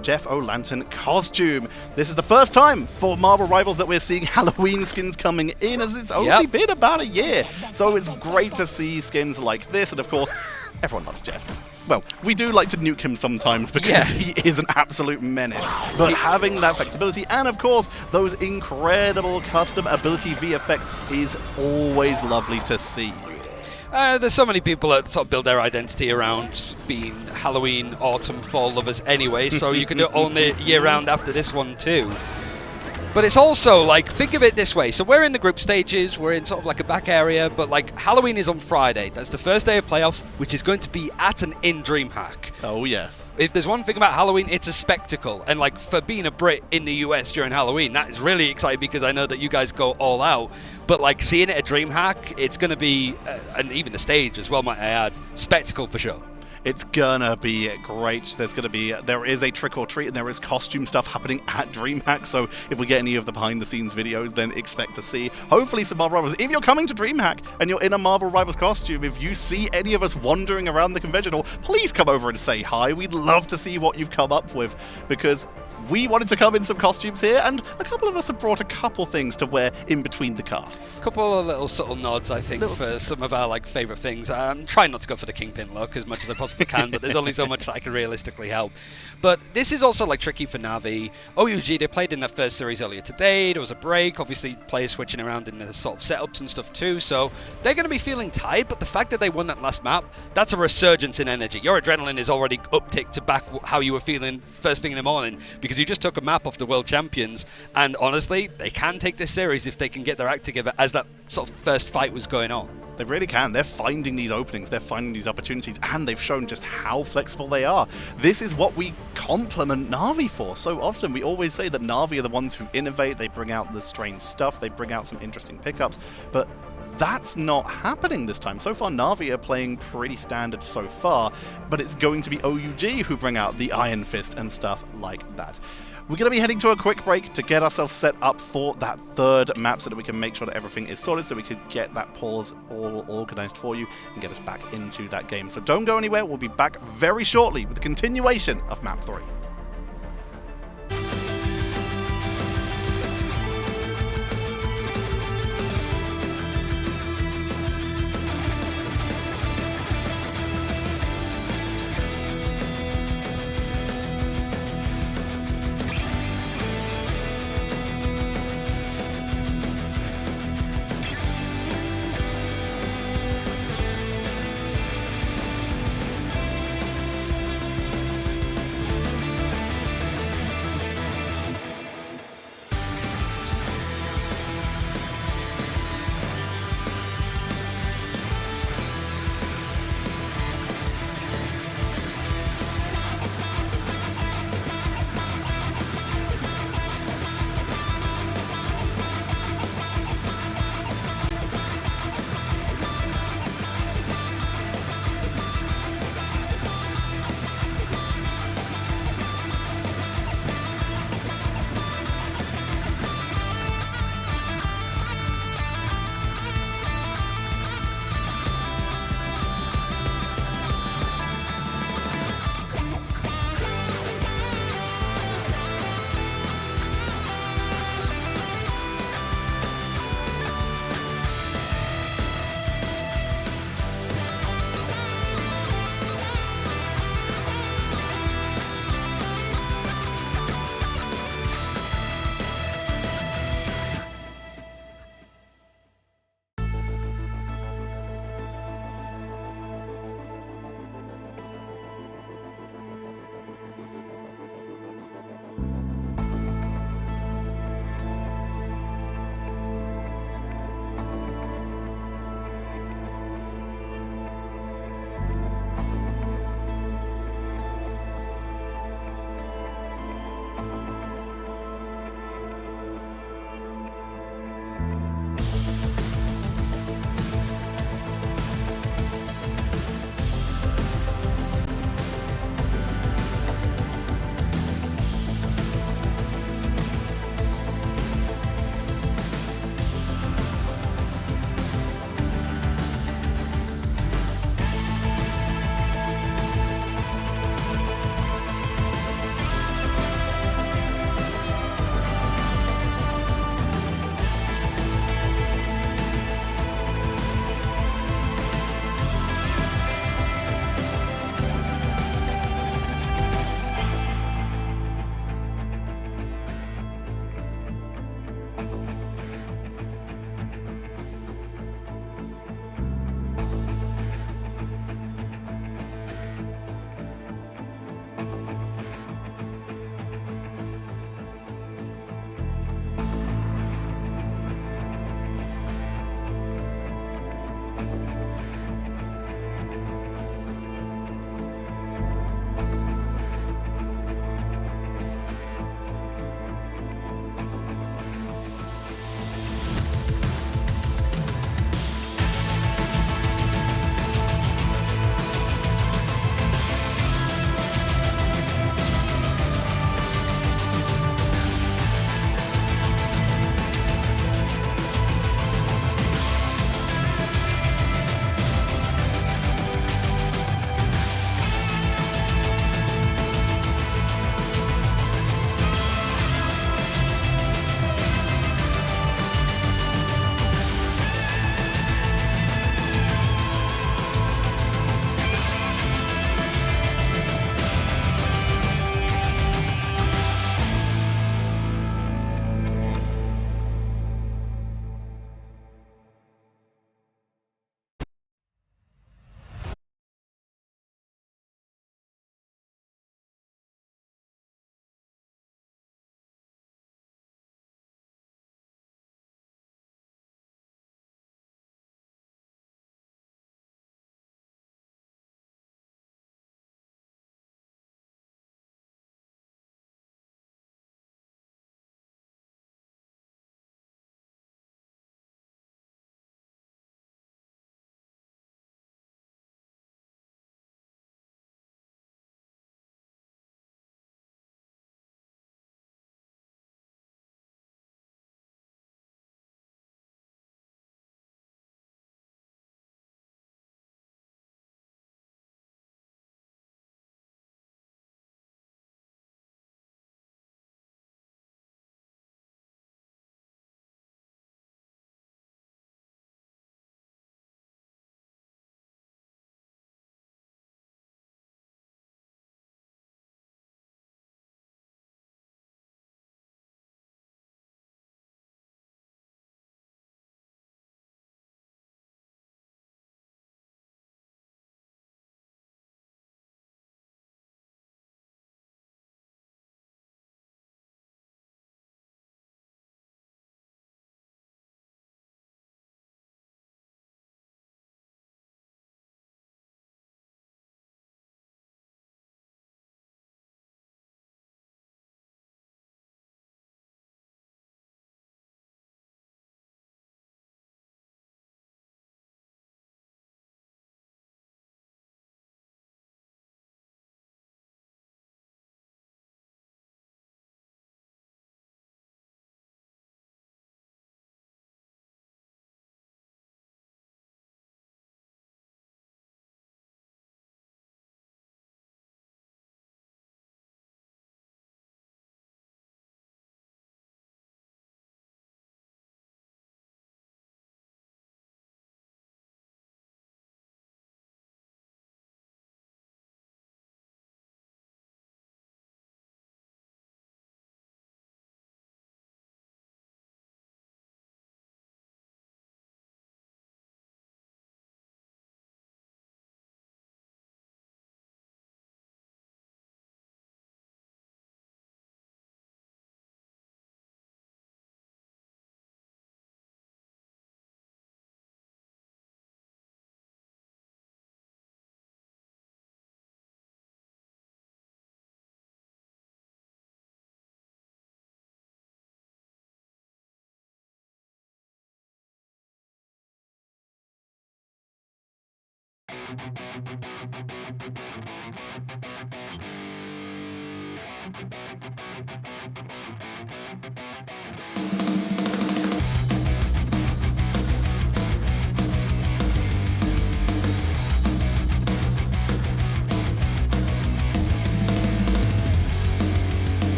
Jeff O'Lantern costume. This is the first time for Marvel Rivals that we're seeing Halloween skins coming in, as it's only been about a year. So it's great to see skins like this, and of course, everyone loves Jeff. Well, we do like to nuke him sometimes because he is an absolute menace. But having that flexibility and, of course, those incredible custom ability VFX is always lovely to see. There's so many people that sort of build their identity around being Halloween, autumn, fall lovers anyway, so you can do it all year round after this one too. But it's also, like, think of it this way. So we're in the group stages, we're in sort of like a back area, but like Halloween is on Friday. That's the first day of playoffs, which is going to be at an in DreamHack. Oh, yes. If there's one thing about Halloween, it's a spectacle. And like, for being a Brit in the US during Halloween, that is really exciting, because I know that you guys go all out. But like, seeing it at DreamHack, it's going to be, and even the stage as well, might I add, spectacle for sure. It's gonna be great. There is a trick or treat, and there is costume stuff happening at DreamHack, so if we get any of the behind the scenes videos, then expect to see hopefully some Marvel Rivals. If you're coming to DreamHack and you're in a Marvel Rivals costume, if you see any of us wandering around the convention hall, please come over and say hi. We'd love to see what you've come up with, because we wanted to come in some costumes here, and a couple of us have brought a couple things to wear in between the casts. A couple of little subtle nods, I think, for some of our like favourite things. I'm trying not to go for the Kingpin look as much as I possibly can, but there's only so much that I can realistically help. But this is also like tricky for Na'Vi. OUG, they played in their first series earlier today. There was a break, obviously players switching around in the sort of setups and stuff too, so they're going to be feeling tired, but the fact that they won that last map, that's a resurgence in energy. Your adrenaline is already upticked to back how you were feeling first thing in the morning, because you just took a map off the world champions, and honestly, they can take this series if they can get their act together as that sort of first fight was going on. They really can. They're finding these openings, they're finding these opportunities, and they've shown just how flexible they are. This is what we compliment Na'Vi for. So often we always say that Na'Vi are the ones who innovate, they bring out the strange stuff, they bring out some interesting pickups, but that's not happening this time. So far, Na'Vi are playing pretty standard so far, but it's going to be OUG who bring out the Iron Fist and stuff like that. We're going to be heading to a quick break to get ourselves set up for that third map so that we can make sure that everything is sorted, so we can get that pause all organized for you and get us back into that game. So don't go anywhere. We'll be back very shortly with the continuation of Map 3.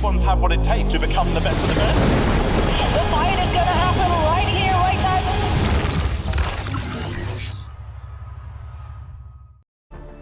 ones have what it takes to become the best of the best. The fight is gonna happen right here, right now.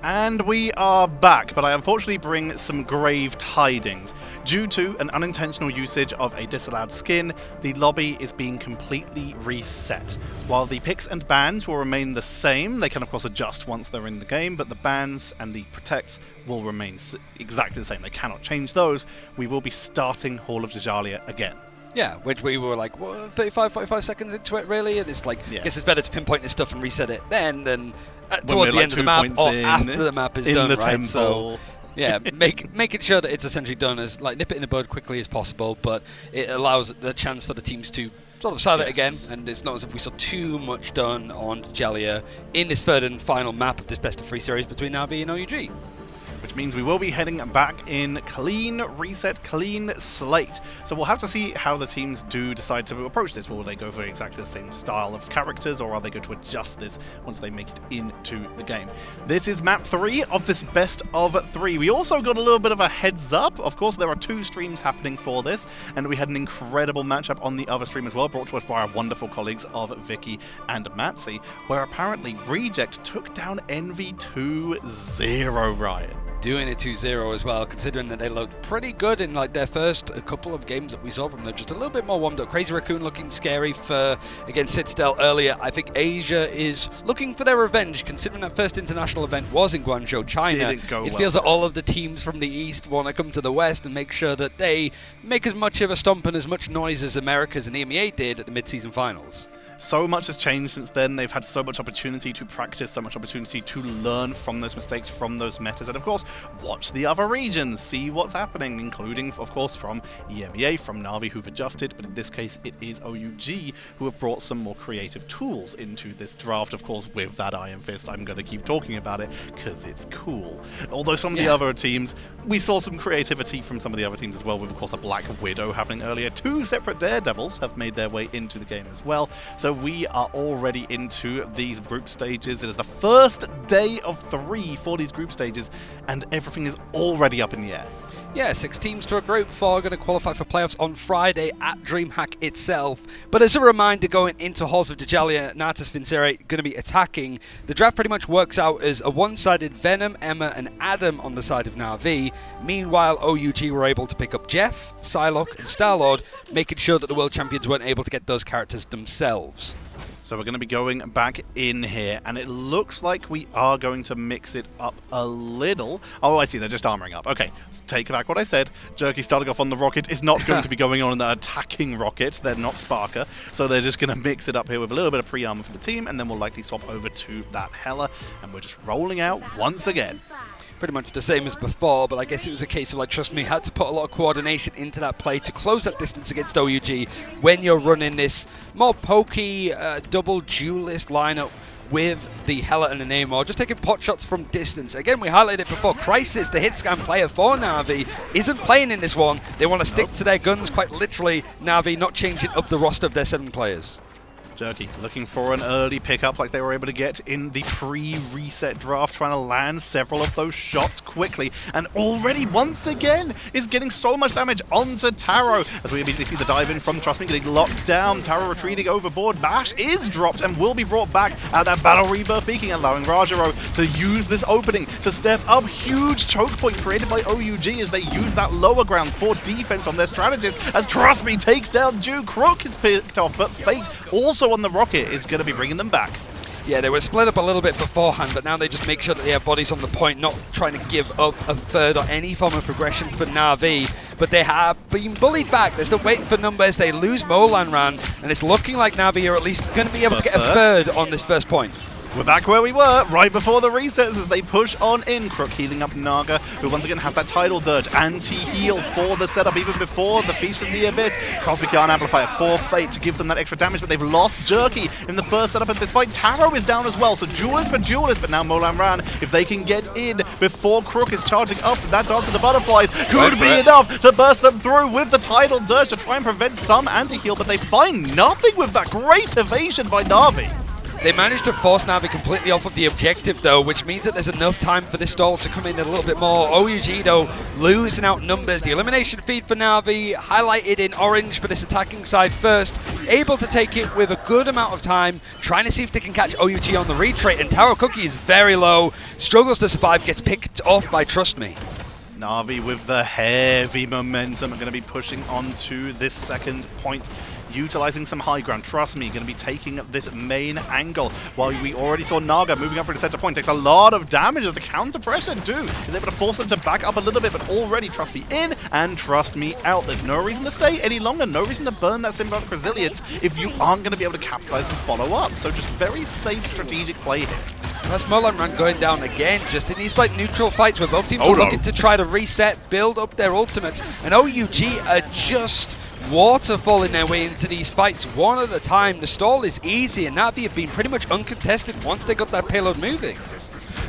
And we are back, but I unfortunately bring some grave tidings. Due to an unintentional usage of a disallowed skin, the lobby is being completely reset. While the picks and bans will remain the same, they can of course adjust once they're in the game, but the bans and the protects will remain exactly the same. They cannot change those. We will be starting Hall of Jalia again. Yeah, which we were like, what, 35, 45 seconds into it, really? And it's like, Yeah. I guess it's better to pinpoint this stuff and reset it then than When towards the we're, end of the like, 2 map points or in, after the map is in done, the right? temple. So, yeah, making sure that it's essentially done as, like, nip it in the bud quickly as possible, but it allows the chance for the teams to sort of start it again, and it's not as if we saw too much done on Jalia in this third and final map of this best of 3 series between Navi and OUG. which means we will be heading back in clean reset, clean slate. So we'll have to see how the teams do decide to approach this. Will they go for exactly the same style of characters, or are they going to adjust this once they make it into the game? This is map 3 of this best of 3. We also got a little bit of a heads up. Of course, there are 2 streams happening for this, and we had an incredible matchup on the other stream as well, brought to us by our wonderful colleagues of Vicky and Matsy, where apparently Reject took down Envy 2-0, Ryan. Doing it 2-0 as well, considering that they looked pretty good in like their first couple of games that we saw from them. Just a little bit more warmed up. Crazy Raccoon looking scary for, against Citadel earlier. I think Asia is looking for their revenge, considering that first international event was in Guangzhou, China. It feels that all of the teams from the East want to come to the West and make sure that they make as much of a stomp and as much noise as Americas and EMEA did at the mid-season finals. So much has changed since then. They've had so much opportunity to practice, so much opportunity to learn from those mistakes, from those metas, and of course, watch the other regions, see what's happening, including, of course, from EMEA, from Na'Vi, who've adjusted, but in this case, it is OUG who have brought some more creative tools into this draft, of course, with that Iron Fist. I'm going to keep talking about it, because it's cool. Although some of the other teams, we saw some creativity from some of the other teams as well, with, of course, a Black Widow happening earlier. 2 separate Daredevils have made their way into the game as well. So we are already into these group stages. It is the first day of 3 for these group stages, and everything is already up in the air. Yeah, 6 teams to a group. 4 are going to qualify for playoffs on Friday at DreamHack itself. But as a reminder, going into Halls of Dajalia, Natus Vincere going to be attacking. The draft pretty much works out as a one-sided Venom, Emma, and Adam on the side of Na'Vi. Meanwhile, OUG were able to pick up Jeff, Psylocke, and Starlord, making sure that the world champions weren't able to get those characters themselves. So we're going to be going back in here, and it looks like we are going to mix it up a little. Oh, I see, they're just armoring up. Okay, let's take back what I said. Jerky starting off on the rocket is not going to be going on the attacking rocket. They're not Sparker, so they're just going to mix it up here with a little bit of pre-armor for the team, and then we'll likely swap over to that Hela, and we're just rolling out once again. Pretty much the same as before, but I guess it was a case of, like, trust me, had to put a lot of coordination into that play to close that distance against OUG when you're running this more pokey double duelist lineup with the Hela and the Namor, just taking pot shots from distance. Again, we highlighted it before, Crisis, the hit scan player for Na'Vi, isn't playing in this one. They want to stick to their guns, quite literally. Na'Vi not changing up the roster of their 7 players. Jerky looking for an early pickup like they were able to get in the pre-reset draft, trying to land several of those shots quickly, and already once again is getting so much damage onto Taro as we immediately see the dive in from Trust Me getting locked down. Taro retreating overboard. Bash is dropped and will be brought back at that Battle Rebirth peaking, allowing Rajaro to use this opening to step up. Huge choke point created by OUG as they use that lower ground for defense on their strategist, as Trust Me takes down Jew. Crook is picked off, but Fate also on the rocket is going to be bringing them back. Yeah, they were split up a little bit beforehand, but now they just make sure that they have bodies on the point, not trying to give up a third or any form of progression for Na'Vi. But they have been bullied back. They're still waiting for numbers. They lose Molan Ran, and it's looking like Na'Vi are at least going to be able to get a third on this first point. We're back where we were, right before the resets as they push on in. Crook healing up Naga, who once again has that tidal dirge, anti-heal for the setup even before the Feast from the Abyss. Cosmic Yarn Amplifier for Fate to give them that extra damage, but they've lost Jerky in the first setup of this fight. Taro is down as well, so Duelist for Duelist, but now Molan Ran, if they can get in before Crook is charging up, that Dance of the Butterflies could be enough to burst them through with the tidal dirge to try and prevent some anti-heal, but they find nothing with that great evasion by Na'Vi. They managed to force Na'Vi completely off of the objective, though, which means that there's enough time for this stall to come in a little bit more. OUG, though, losing out numbers. The elimination feed for Na'Vi, highlighted in orange for this attacking side first. Able to take it with a good amount of time, trying to see if they can catch OUG on the retreat. And Taro Cookie is very low, struggles to survive, gets picked off by Trust Me. Na'Vi with the heavy momentum are going to be pushing onto this second point, utilizing some high ground. Trust Me, going to be taking this main angle, while we already saw Naga moving up for the center point. Takes a lot of damage as the counter pressure is able to force them to back up a little bit, but already Trust Me in and Trust Me out. There's no reason to stay any longer, no reason to burn that symbiotic resilience if you aren't going to be able to capitalize and follow up. So just very safe strategic play here. That's Molan Ran going down again, just in these like neutral fights where both teams are looking to try to reset, build up their ultimates, and OUG are just waterfalling their way into these fights one at a time. The stall is easy, and Na'Vi have been pretty much uncontested once they got that payload moving.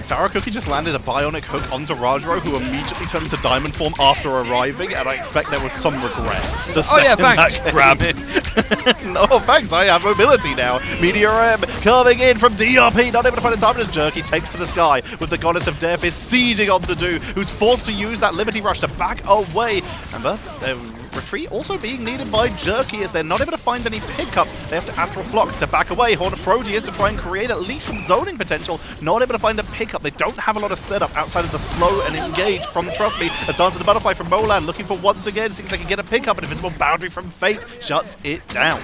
Taro Cookie just landed a bionic hook onto Rajro, who immediately turned into diamond form after arriving, and I expect there was some regret. Oh yeah, thanks, grab. No, thanks, I have mobility now. Meteor M coming in from DRP, not able to find his time, as Jerky takes to the sky with the Goddess of Death is sieging onto Do, who's forced to use that Liberty Rush to back away. Remember, retreat also being needed by Jerky as they're not able to find any pickups. They have to Astral Flock to back away. Horn of Proteus to try and create at least some zoning potential. Not able to find a pickup. They don't have a lot of setup outside of the slow and engage from Trust Me. A Dance of the Butterfly from Molan looking for once again, seems they can get a pickup. An Invisible Boundary from Fate shuts it down.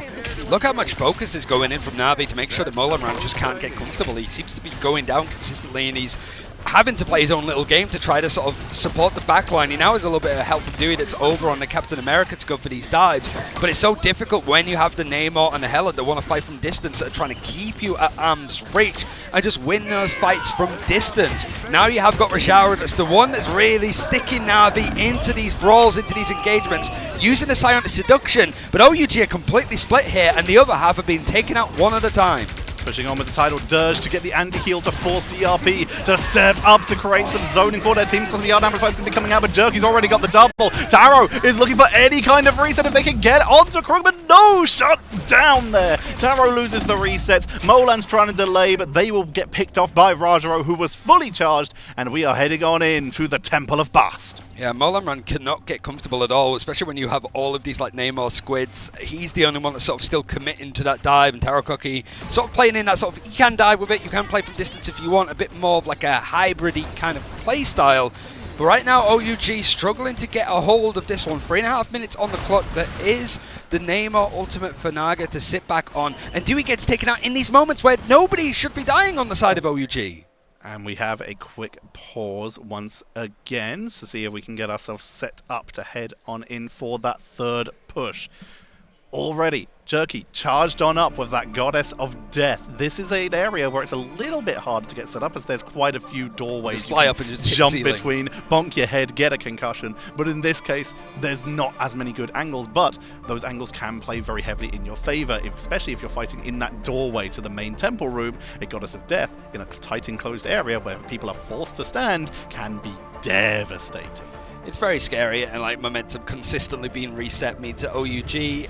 Look how much focus is going in from Na'Vi to make sure that Molan just can't get comfortable. He seems to be going down consistently, and he's having to play his own little game to try to sort of support the backline. He now has a little bit of help from Dewey that's over on the Captain America to go for these dives, but it's so difficult when you have the Namor and the Hela that want to fight from distance, that are trying to keep you at arm's reach and just win those fights from distance. Now you have got Rajara that's the one that's really sticking Na'Vi into these brawls, into these engagements, using the Psionic Seduction, but OUG are completely split here, and the other half have been taken out one at a time. Pushing on with the Tidal Dirge to get the anti-heal to force DRP to step up to create some zoning for their teams, because the Yard Amplifier is going to be coming out, but Jerky's already got the double. Taro is looking for any kind of reset if they can get onto Krug, but no, shut down there. Taro loses the resets. Molan's trying to delay, but they will get picked off by Rajaro, who was fully charged, and we are heading on in to the Temple of Bast. Yeah, Molan cannot get comfortable at all, especially when you have all of these like Namor squids. He's the only one that's sort of still committing to that dive, and Taro Cookie sort of playing in that sort of, you can dive with it, you can play from distance if you want, a bit more of like a hybrid-y kind of play style. But right now, OUG struggling to get a hold of this one. 3.5 minutes on the clock. There is the Namor ultimate for Naga to sit back on, and Dewey gets taken out in these moments where nobody should be dying on the side of OUG. And we have a quick pause once again to see if we can get ourselves set up to head on in for that third push. Already, Jerky charged on up with that Goddess of Death. This is an area where it's a little bit hard to get set up, as there's quite a few doorways. Just fly up and just jump between, bonk your head, get a concussion. But in this case, there's not as many good angles, but those angles can play very heavily in your favor, especially if you're fighting in that doorway to the main temple room. A Goddess of Death in a tight enclosed area where people are forced to stand can be devastating. It's very scary, and like momentum consistently being reset means that OUG,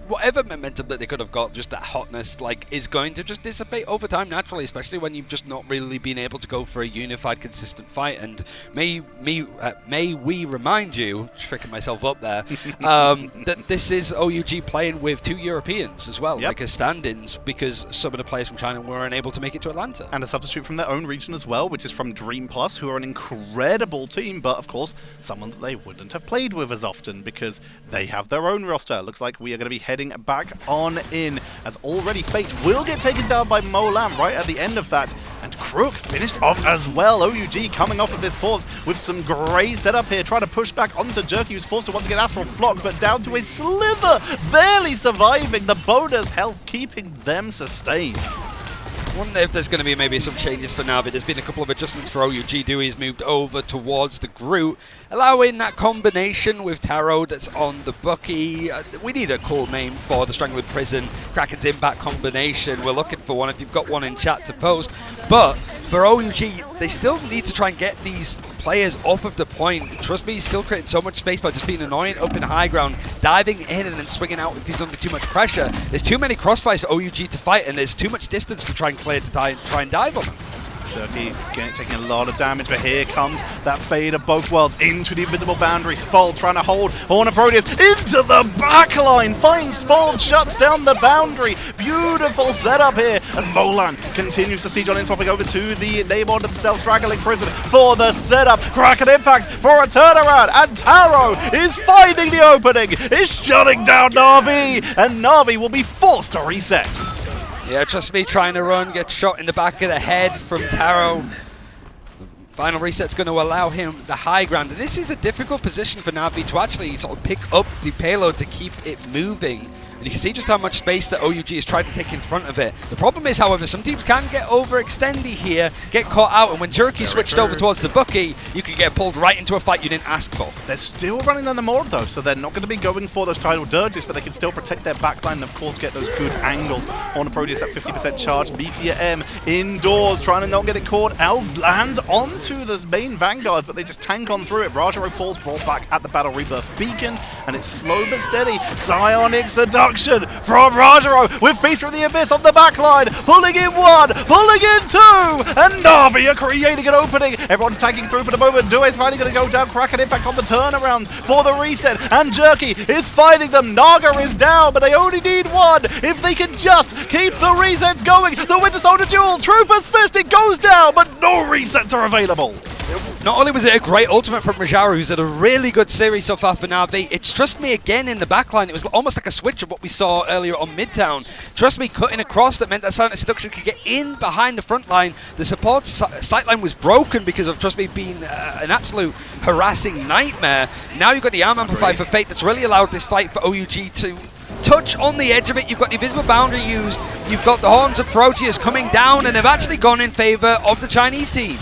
whatever momentum that they could have got, just that hotness, like, is going to just dissipate over time naturally, especially when you've just not really been able to go for a unified, consistent fight. And may we remind you, tricking myself up there, that this is OUG playing with 2 Europeans as well, like as stand-ins, because some of the players from China were unable to make it to Atlanta. And a substitute from their own region as well, which is from Dream Plus, who are an incredible team, but of course, someone that they wouldn't have played with as often because they have their own roster. Looks like we are going to be heading back on in, as already Fate will get taken down by Molan right at the end of that, and Crook finished off as well. OUG coming off of this pause with some great setup here, trying to push back onto Jerky, who's forced to once again Astral Flock, but down to a slither, barely surviving. The bonus health keeping them sustained. I wonder if there's going to be maybe some changes for Navi. There's been a couple of adjustments for OUG. Dewey's moved over towards the Groot, allowing that combination with Taro that's on the Bucky. We need a cool name for the Strangling Prison Kraken's Impact combination. We're looking for one. If you've got one in chat to post. But for OUG, they still need to try and get these players off of the point. Trust me, he's still creating so much space by just being annoying up in high ground, diving in and then swinging out if he's under too much pressure. There's too many crossfires for OUG to fight, and there's too much distance to try and clear to try and dive on them. Jerky taking a lot of damage, but here comes that fade of both worlds into the invisible boundaries. Fold trying to hold Horn of Proteus into the backline. Finds Fold, shuts down the boundary. Beautiful setup here as Molan continues to siege on in, swapping over to the Namor themselves, Straggling Prison for the setup. Kraken Impact for a turnaround, and Taro is finding the opening. Is shutting down Na'Vi, and Na'Vi will be forced to reset. Yeah, trust me, trying to run, gets shot in the back of the head from Taro. Final reset's going to allow him the high ground. And this is a difficult position for Na'Vi to actually sort of pick up the payload to keep it moving. and you can see just how much space that OUG has tried to take in front of it. The problem is, however, some teams can get overextendy here, get caught out, and when Jerky switched over towards the Bucky, you could get pulled right into a fight you didn't ask for. They're still running on the Mord though, so they're not going to be going for those tidal dirges, but they can still protect their backline and of course get those good angles on the Proteus at 50% charge. Meteor M indoors, trying to not get it caught. L lands onto the main Vanguards, but they just tank on through it. Rajaro falls, brought back at the Battle Rebirth Beacon, and it's slow but steady. Psionic Seduction from Rajaro with Feast from the Abyss on the backline, pulling in one, pulling in two, and Na'Vi are creating an opening. Everyone's tanking through for the moment. Due's finally going to go down, crack an impact on the turnaround for the reset, and Jerky is fighting them. Naga is down, but they only need one. If they can just keep the resets going, the Winter Soldier duel, Trooper's Fist, it goes down, but no resets are available. Not only was it a great ultimate from Rajaro, who's had a really good series so far for Na'Vi, it's Trust Me again in the backline. It was almost like a switch of what we saw earlier on Midtown. Trust Me cutting across, that meant that Silent Seduction could get in behind the front line. The support sightline was broken because of Trust Me being an absolute harassing nightmare. Now you've got the arm amplifier for Fate that's really allowed this fight for OUG to touch on the edge of it. You've got the invisible boundary used, you've got the Horns of Proteus coming down, and have actually gone in favor of the Chinese team.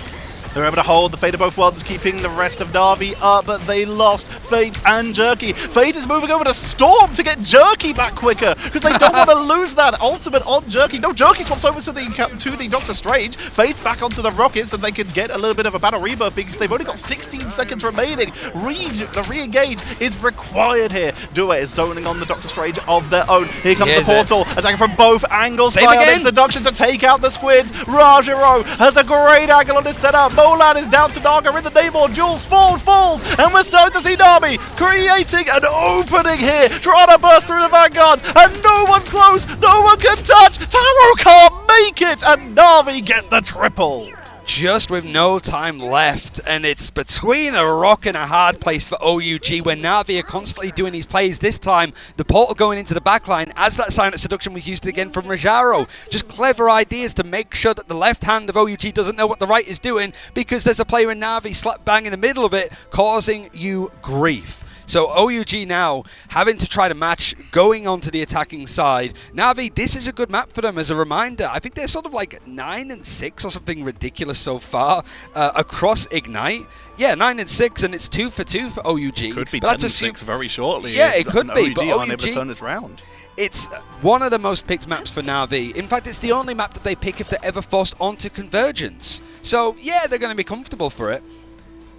They're able to hold the Fate of both worlds, keeping the rest of Na'Vi up, but they lost Fate and Jerky. Fate is moving over to Storm to get Jerky back quicker, because they don't want to lose that ultimate on Jerky. No, Jerky swaps over to the Doctor Strange. Fate's back onto the Rockets, and they can get a little bit of a battle rebirth because they've only got 16 seconds remaining. The re-engage is required here. Due is zoning on the Doctor Strange of their own. Here comes the portal, attacking from both angles. Psionic Seduction to take out the Squids. Rajaro has a great angle on this setup. Molan is down to Naga in the Namor. Jules falls, and we're starting to see Na'Vi creating an opening here, trying to burst through the Vanguards, and no one's close, no one can touch. Taro can't make it, and Na'Vi get the triple. Just with no time left, and it's between a rock and a hard place for OUG, where Na'Vi are constantly doing these plays. This time, the portal going into the backline as that Silent Seduction was used again from Rajaro. Just clever ideas to make sure that the left hand of OUG doesn't know what the right is doing, because there's a player in Na'Vi slap bang in the middle of it, causing you grief. So OUG now having to try to match, going onto the attacking side. Na'Vi, this is a good map for them as a reminder. I think they're sort of like 9-6 or something ridiculous so far across Ignite. Yeah, 9-6, and it's 2 for 2 for OUG. Could be 10-6 very shortly. Yeah, it could be, but OUG unable to turn this round. It's one of the most picked maps for Na'Vi. In fact, it's the only map that they pick if they're ever forced onto Convergence. So yeah, they're going to be comfortable for it.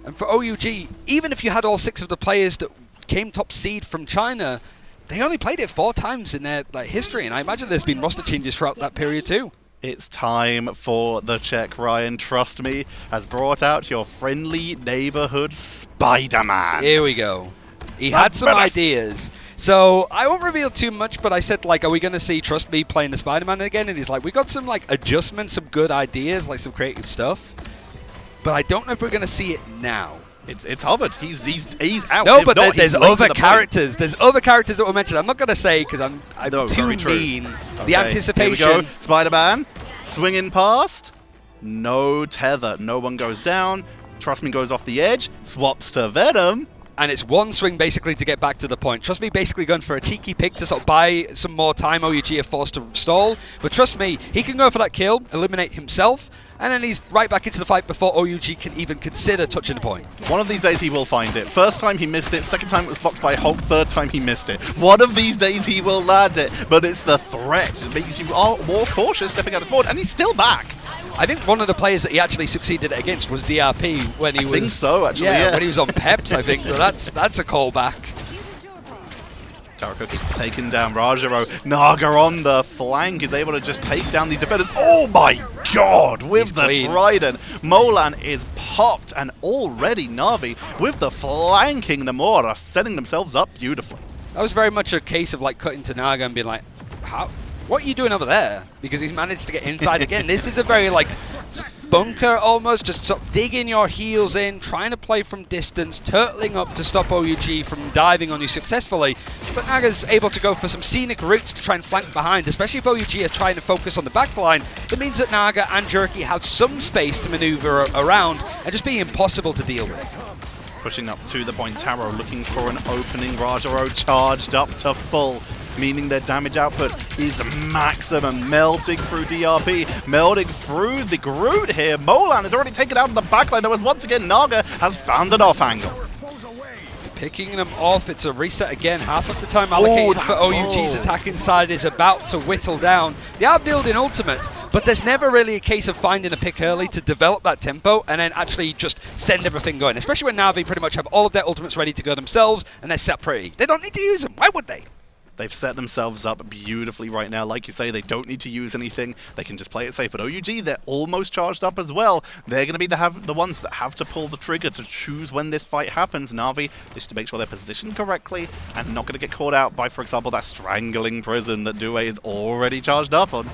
And for OUG, even if you had all 6 of the players that came top seed from China, they only played it 4 times in their history, and I imagine there's been roster changes throughout that period too. It's time for the check. Ryan, Trust Me, has brought out your friendly neighborhood Spider-Man. Here we go. He had some ideas. So I won't reveal too much, but I said, like, are we going to see Trust Me playing the Spider-Man again? And he's like, we got some adjustments, some good ideas, like some creative stuff. But I don't know if we're going to see it now. It's hovered. He's out. No, but there's other characters. There's other characters that were mentioned. I'm not going to say because I'm too mean. Okay. The anticipation. Here we go. Spider-Man swinging past. No tether. No one goes down. Trust Me goes off the edge. Swaps to Venom. And it's one swing basically to get back to the point. Trust Me basically going for a Tiki pick to sort of buy some more time. OUG are forced to stall. But Trust Me, he can go for that kill, eliminate himself, and then he's right back into the fight before OUG can even consider touching the point. One of these days he will find it. First time he missed it, second time it was blocked by Hulk, third time he missed it. One of these days he will land it, but it's the threat. It makes you more cautious stepping out of the board, and he's still back. I think one of the players that he actually succeeded against was DRP when he was... I think so, actually, yeah. When he was on Peps, I think. So that's a callback. Tarakoki taking down Rajaro. Naga on the flank is able to just take down these defenders. Oh my god! With the Trident. Molan is popped, and already Na'Vi, with the flanking Namora, setting themselves up beautifully. That was very much a case of cutting to Naga and being like, how? What are you doing over there? Because he's managed to get inside again. This is a very bunker almost, just sort of digging your heels in, trying to play from distance, turtling up to stop OUG from diving on you successfully. But Naga's able to go for some scenic routes to try and flank behind, especially if OUG are trying to focus on the backline. It means that Naga and Jerky have some space to maneuver around and just be impossible to deal with. Pushing up to the point, Taro looking for an opening. Rajaro charged up to full. meaning their damage output is maximum. Melting through DRP, melting through the Groot here. Molan is already taken out of the backline, as once again Naga has found an off angle. Picking them off, it's a reset again. Half of the time allocated for OUG's attacking side is about to whittle down. They are building ultimates, but there's never really a case of finding a pick early to develop that tempo and then actually just send everything going, especially when Na'Vi pretty much have all of their ultimates ready to go themselves and they're set pretty. They don't need to use them. Why would they? They've set themselves up beautifully right now. Like you say, they don't need to use anything. They can just play it safe. But OUG, they're almost charged up as well. They're going to be the ones that have to pull the trigger to choose when this fight happens. Na'Vi just to make sure they're positioned correctly and not going to get caught out by, for example, that strangling prison that Due is already charged up on.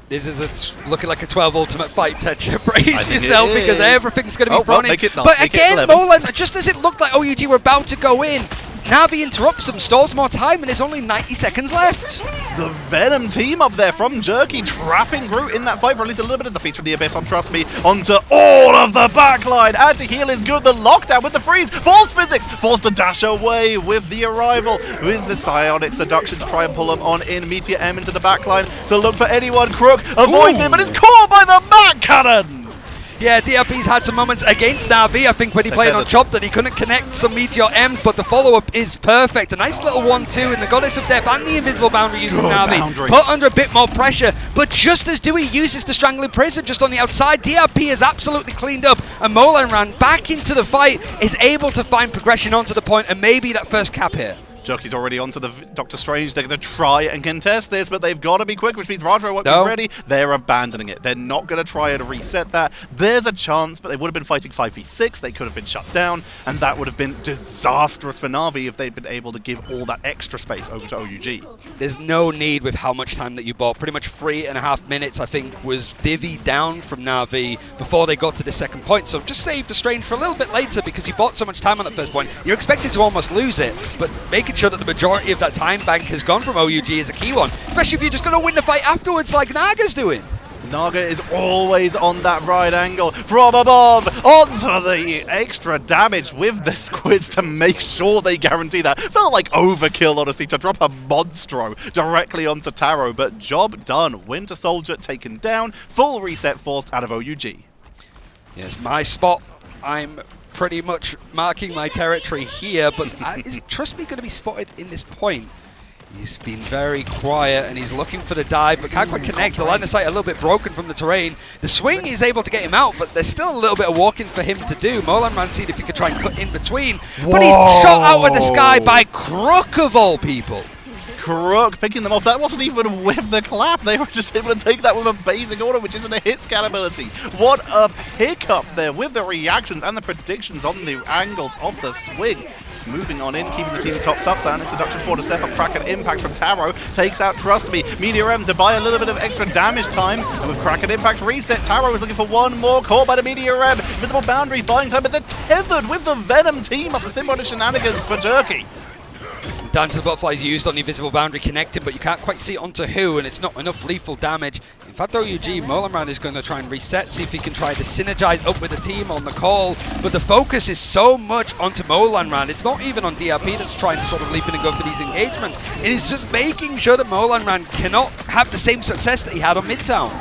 This is looking like a 12 ultimate fight, Tetcha. Brace yourself because everything's going to be thrown in. But again, Molan, just as it looked like OUG were about to go in, Na'Vi interrupts them, stalls more time, and there's only 90 seconds left. The Venom team up there from Jerky, trapping Groot in that fight for at least a little bit of defeat from the Abyss on Trust Me, onto all of the backline. Anti-heal is good, the lockdown with the freeze, Force Physics, forced to dash away with the arrival, with the Psionic Seduction to try and pull him on in. Meteor M into the backline to look for anyone. Crook avoids him, but it's caught by the back cannon! Yeah, DRP's had some moments against Na'Vi, I think, when he played on Chop that he couldn't connect some Meteor M's, but the follow-up is perfect. A nice little 1-2 in the Goddess of Death and the Invisible Boundary used from Na'Vi. Put under a bit more pressure, but just as Dewey uses the Strangling Prison just on the outside, DRP is absolutely cleaned up, and Molan ran back into the fight, is able to find progression onto the point, and maybe that first cap here. Jockey's already onto the Doctor Strange. They're going to try and contest this, but they've got to be quick, which means Radro won't be ready. They're abandoning it. They're not going to try and reset that. There's a chance, but they would have been fighting 5v6. They could have been shut down, and that would have been disastrous for Na'Vi if they'd been able to give all that extra space over to OUG. There's no need with how much time that you bought. Pretty much 3.5 minutes, I think, was divvied down from Na'Vi before they got to the second point. So just save the Strange for a little bit later because you bought so much time on that first point. You're expected to almost lose it, but making sure that the majority of that time bank has gone from OUG is a key one, especially if you're just going to win the fight afterwards like Naga's doing. Naga is always on that right angle from above onto the extra damage with the squids to make sure they guarantee that. Felt like overkill, honestly, to drop a Monstro directly onto Taro, but job done. Winter Soldier taken down, full reset forced out of OUG. Yes, my spot. I'm pretty much marking my territory here, but is Trust Me going to be spotted in this point? He's been very quiet and he's looking for the dive, but can't quite connect. The line of sight a little bit broken from the terrain. The swing is able to get him out, but there's still a little bit of walking for him to do. Molan ran seed if he could try and cut in between, but he's shot out of the sky by Crook of all people. Crook picking them off. That wasn't even with the clap. They were just able to take that with a basic order, which isn't a hit scan ability. What a pickup there with the reactions and the predictions on the angles of the swing. Moving on in, keeping the team topped up. Psionic Seduction for to step up. Kraken Impact from Taro takes out Trust Me. Meteor M to buy a little bit of extra damage time. And with Kraken Impact reset, Taro is looking for one more. Caught by the Meteor M. Visible Boundary buying time, but they're tethered with the Venom team of the Symbiotic Shenanigans for Jerky. Dance of the Butterflies used on the Invisible Boundary connected, but you can't quite see onto who, and it's not enough lethal damage. In fact, OUG, Molan is going to try and reset, see if he can try to synergize up with the team on the call, but the focus is so much onto Molan. It's not even on DRP that's trying to sort of leap in and go for these engagements. It is just making sure that Molan cannot have the same success that he had on Midtown.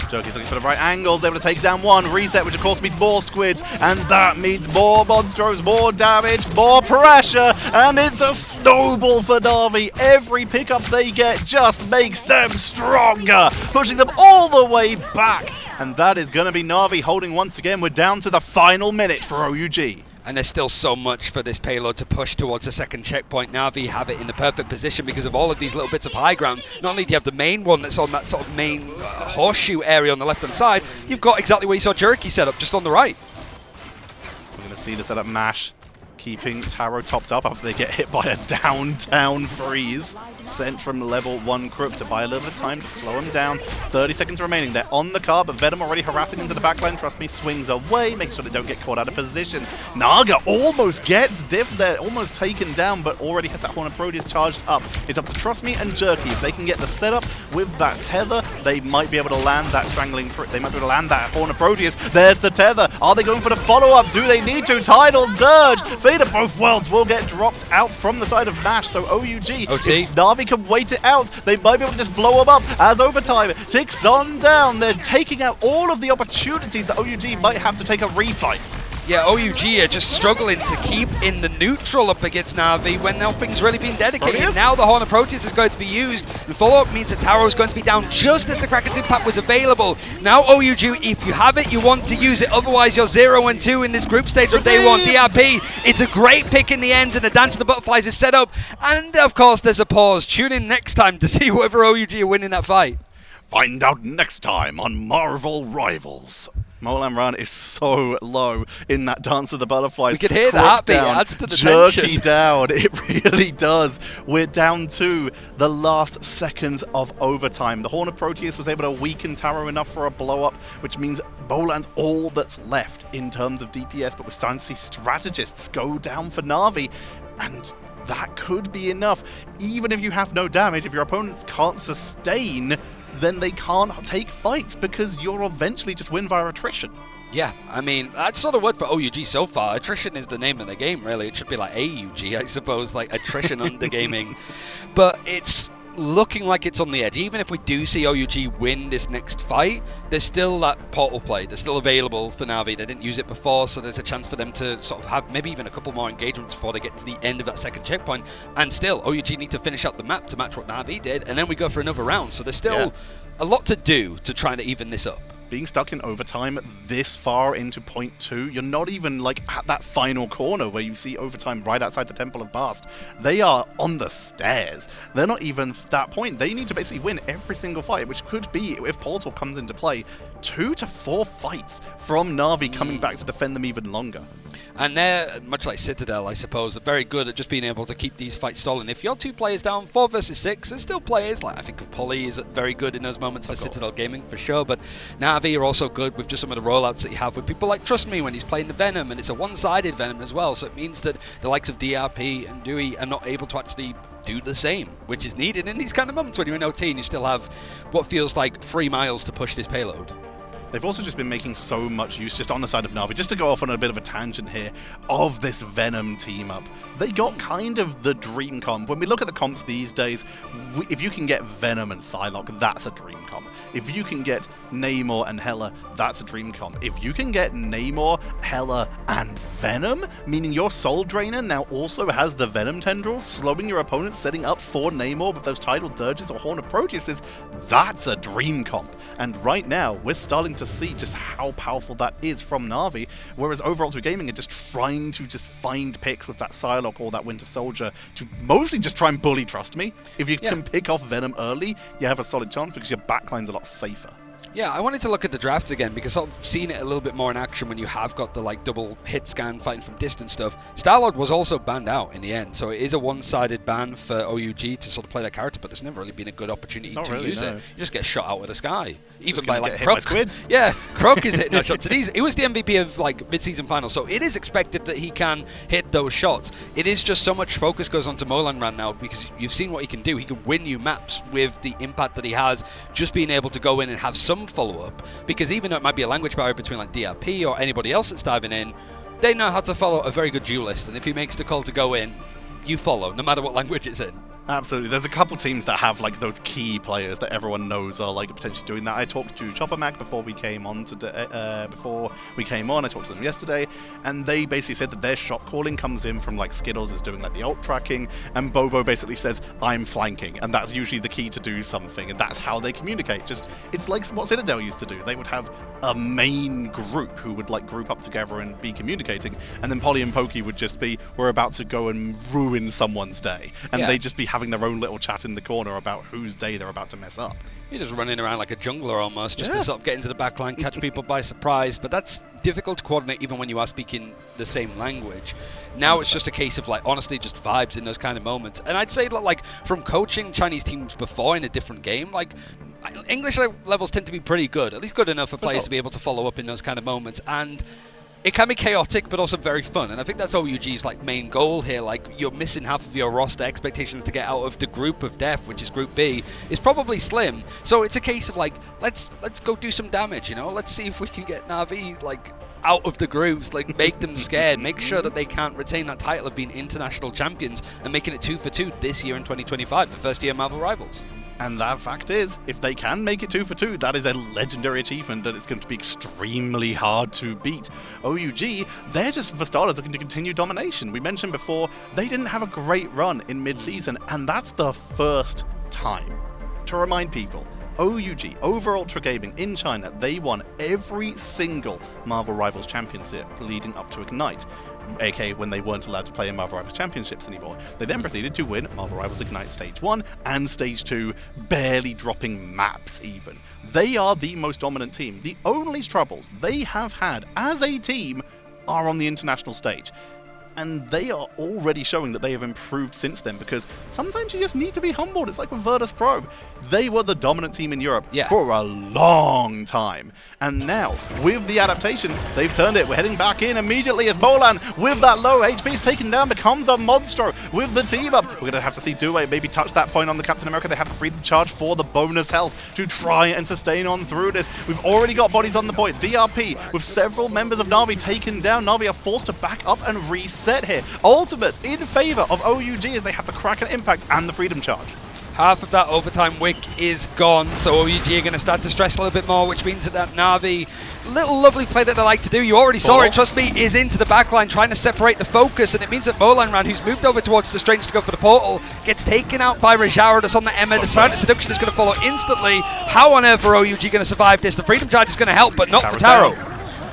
Jerky's looking for the right angles, able to take down one. Reset, which of course means more squids, and that means more Monstros, more damage, more pressure, and it's a snowball for Na'Vi. Every pickup they get just makes them stronger, pushing them all the way back. And that is going to be Na'Vi holding once again. We're down to the final minute for OUG. And there's still so much for this payload to push towards the second checkpoint. Na'Vi have it in the perfect position because of all of these little bits of high ground. Not only do you have the main one that's on that sort of main horseshoe area on the left-hand side, you've got exactly where you saw Jerky set up, just on the right. We're going to see the setup mash, keeping Taro topped up after they get hit by a downtown freeze. Sent from level 1 Crook to buy a little bit of time to slow him down. 30 seconds remaining. They're on the car, but Venom already harassing into the backline. Trust Me swings away, making sure they don't get caught out of position. Naga almost gets Diff there, almost taken down, but already has that Horn of Proteus charged up. It's up to Trust Me and Jerky. If they can get the setup with that tether, they might be able to land that strangling. They might be able to land that Horn of Proteus. There's the tether. Are they going for the follow-up? Do they need to? Tidal Dirge Fate of both worlds will get dropped out from the side of MASH, so OUG, OT. if Na'Vi can wait it out, they might be able to just blow them up as overtime ticks on down. They're taking out all of the opportunities that OUG might have to take a refight. Yeah, OUG are just struggling to keep in the neutral up against Na'Vi when nothing's really been dedicated. Proteus? Now the Horn of Proteus is going to be used, and follow-up means that Taro is going to be down just as the Kraken's Impact was available. Now OUG, if you have it, you want to use it, otherwise you're 0-2 in this group stage on day one. DRP, it's a great pick in the end, and the Dance of the Butterflies is set up, and of course there's a pause. Tune in next time to see whether OUG are winning that fight. Find out next time on Marvel Rivals. Molan Run is so low in that Dance of the Butterflies. We can hear the heartbeat, it adds to the jerky tension. down, it really does. We're down to the last seconds of overtime. The Horn of Proteus was able to weaken Taro enough for a blow-up, which means Molan's all that's left in terms of DPS, but we're starting to see strategists go down for Na'Vi, and that could be enough. Even if you have no damage, if your opponents can't sustain, then they can't take fights because you'll eventually just win via attrition. Yeah, I mean, that's sort of word for OUG so far. Attrition is the name of the game, really. It should be like AUG, I suppose, like attrition under gaming. But it's looking like it's on the edge. Even if we do see OUG win this next fight, there's still that portal play. They're still available for Na'Vi. They didn't use it before, so there's a chance for them to sort of have maybe even a couple more engagements before they get to the end of that second checkpoint. And still, OUG need to finish out the map to match what Na'Vi did, and then we go for another round. So there's still a lot to do to try to even this up. Being stuck in overtime this far into point 2, you're not even like at that final corner where you see overtime right outside the Temple of Bast. They are on the stairs. They're not even that point. They need to basically win every single fight, which could be, if Portal comes into play, 2 to 4 fights from Na'Vi coming back to defend them even longer. And they're, much like Citadel, I suppose, very good at just being able to keep these fights stalling. If you're 2 players down, 4 versus 6, there's still players, like I think of Polly is very good in those moments for Citadel Gaming, for sure, but Na'Vi are also good with just some of the rollouts that you have with people like Trust Me when he's playing the Venom, and it's a one-sided Venom as well, so it means that the likes of DRP and Dewey are not able to actually do the same, which is needed in these kind of moments when you're in OT and you still have what feels like 3 miles to push this payload. They've also just been making so much use, just on the side of Na'Vi, just to go off on a bit of a tangent here, of this Venom team-up. They got kind of the dream comp. When we look at the comps these days, if you can get Venom and Psylocke, that's a dream comp. If you can get Namor and Hela, that's a dream comp. If you can get Namor, Hela, and Venom, meaning your Soul Drainer now also has the Venom tendrils, slowing your opponents, setting up for Namor with those Tidal Dirges or Horn of Proteuses, that's a dream comp. And right now, we're starting to see just how powerful that is from Na'Vi, whereas overall to Gaming are just trying to just find picks with that Psylocke or that Winter Soldier to mostly just try and bully Trust Me. If you can pick off Venom early, you have a solid chance because your backline's a lot safer. Yeah, I wanted to look at the draft again because I've seen it a little bit more in action when you have got the like double hit scan fighting from distance stuff. Star-Lord was also banned out in the end, so it is a one-sided ban for OUG to sort of play that character, but there's never really been a good opportunity to use it. You just get shot out of the sky. Even by like Kruk. Yeah, Kruk is hitting those shots. And he was the MVP of like mid-season finals, so it is expected that he can hit those shots. It is just so much focus goes on to Molan Ran now because you've seen what he can do. He can win you maps with the impact that he has, just being able to go in and have some follow-up, because even though it might be a language barrier between like DRP or anybody else that's diving in, they know how to follow a very good duelist, and if he makes the call to go in, you follow, no matter what language it's in. Absolutely. There's a couple teams that have like those key players that everyone knows are like potentially doing that. I talked to Chopper Mag before we came on today. I talked to them yesterday, and they basically said that their shot calling comes in from like Skittles is doing like the ult tracking, and Bobo basically says I'm flanking, and that's usually the key to do something, and that's how they communicate. Just it's like what Citadel used to do. They would have a main group who would like group up together and be communicating, and then Polly and Pokey would just be we're about to go and ruin someone's day, and they'd just be having their own little chat in the corner about whose day they're about to mess up. You're just running around like a jungler almost, just to sort of get into the backline, catch people by surprise, but that's difficult to coordinate even when you are speaking the same language. Now it's just a case of like honestly just vibes in those kind of moments. And I'd say that like from coaching Chinese teams before in a different game, like English levels tend to be pretty good, at least good enough for players to be able to follow up in those kind of moments. And it can be chaotic, but also very fun, and I think that's OUG's like main goal here. Like you're missing half of your roster. Expectations to get out of the group of death, which is Group B, is probably slim. So it's a case of like let's go do some damage. You know, let's see if we can get Na'Vi like out of the groups, like make them scared, make sure that they can't retain that title of being international champions and making it 2 for 2 this year in 2025, the first year of Marvel Rivals. And that fact is, if they can make it 2 for 2, that is a legendary achievement that it's going to be extremely hard to beat. OUG, they're just, for starters, looking to continue domination. We mentioned before, they didn't have a great run in mid-season, and that's the first time. To remind people, OUG, Over Ultra Gaming in China, they won every single Marvel Rivals Championship leading up to Ignite, aka when they weren't allowed to play in Marvel Rivals Championships anymore. They then proceeded to win Marvel Rivals Ignite Stage 1 and Stage 2, barely dropping maps even. They are the most dominant team. The only troubles they have had as a team are on the international stage. And they are already showing that they have improved since then, because sometimes you just need to be humbled. It's like with Virtus Pro. They were the dominant team in Europe for a long time. And now, with the adaptations, they've turned it. We're heading back in immediately as Molan, with that low HP, is taken down, becomes a monstro with the team up. We're going to have to see Due maybe touch that point on the Captain America. They have the freedom charge for the bonus health to try and sustain on through this. We've already got bodies on the point. DRP, with several members of Na'Vi taken down. Na'Vi are forced to back up and reset here. Ultimate in favor of OUG as they have the Kraken Impact and the freedom charge. Half of that overtime wick is gone, so OUG are going to start to stress a little bit more, which means that Na'Vi, little lovely play that they like to do, you already saw it, trust me, is into the backline trying to separate the focus, and it means that Molanran, who's moved over towards the Strange to go for the portal, gets taken out by Rajaro. That's on the Emma. The Silent Seduction is going to follow instantly. How on earth are OUG going to survive this? The freedom charge is going to help, but not for Taro.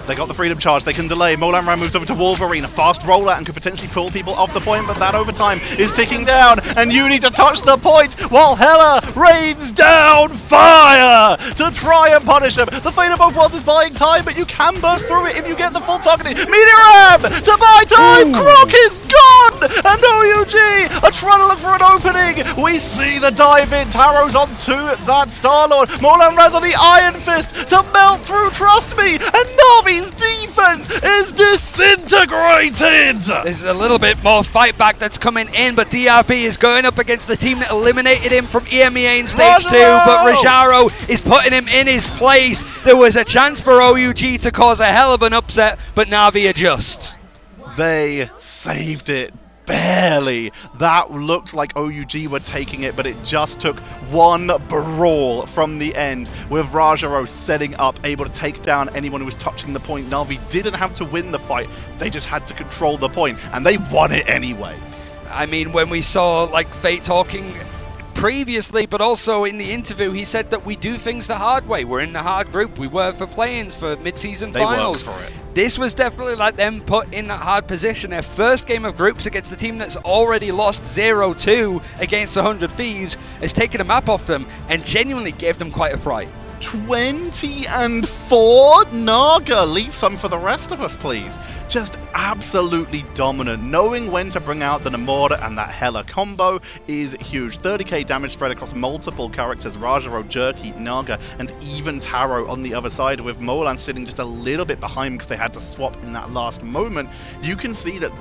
They got the freedom charge, they can delay. Molanran moves over to Wolverine, a fast roller, and could potentially pull people off the point, but that overtime is ticking down, and you need to touch the point while Hela rains down fire to try and punish them. The Fate of both worlds is buying time, but you can burst through it if you get the full targeting. Meteor Ram to buy time! Croc is gone! And OUG are trying to look for an opening. We see the dive in. Taro's onto that Star-Lord. Molanran's on the Iron Fist to melt through, trust me, and Na'Vi's defense is disintegrated! There's a little bit more fight back that's coming in, but DRP is going up against the team that eliminated him from EMEA in Stage 2, but Rajaro is putting him in his place. There was a chance for OUG to cause a hell of an upset, but Na'Vi adjust. They saved it. Barely. That looked like OUG were taking it, but it just took one brawl from the end with Rajaro setting up, able to take down anyone who was touching the point. Na'Vi didn't have to win the fight, they just had to control the point, and they won it anyway. I mean, when we saw like Fate talking previously, but also in the interview, he said that we do things the hard way. We're in the hard group. We were for play-ins for mid-season finals. They worked for it. This was definitely like them put in that hard position. Their first game of groups against the team that's already lost 0-2 against 100 Thieves has taken a map off them and genuinely gave them quite a fright. 20-4? Naga, leave some for the rest of us, please. Just absolutely dominant. Knowing when to bring out the Namora and that Hela combo is huge. 30k damage spread across multiple characters. Rajaro, Jerky, Naga, and even Taro on the other side, with Molan sitting just a little bit behind because they had to swap in that last moment. You can see that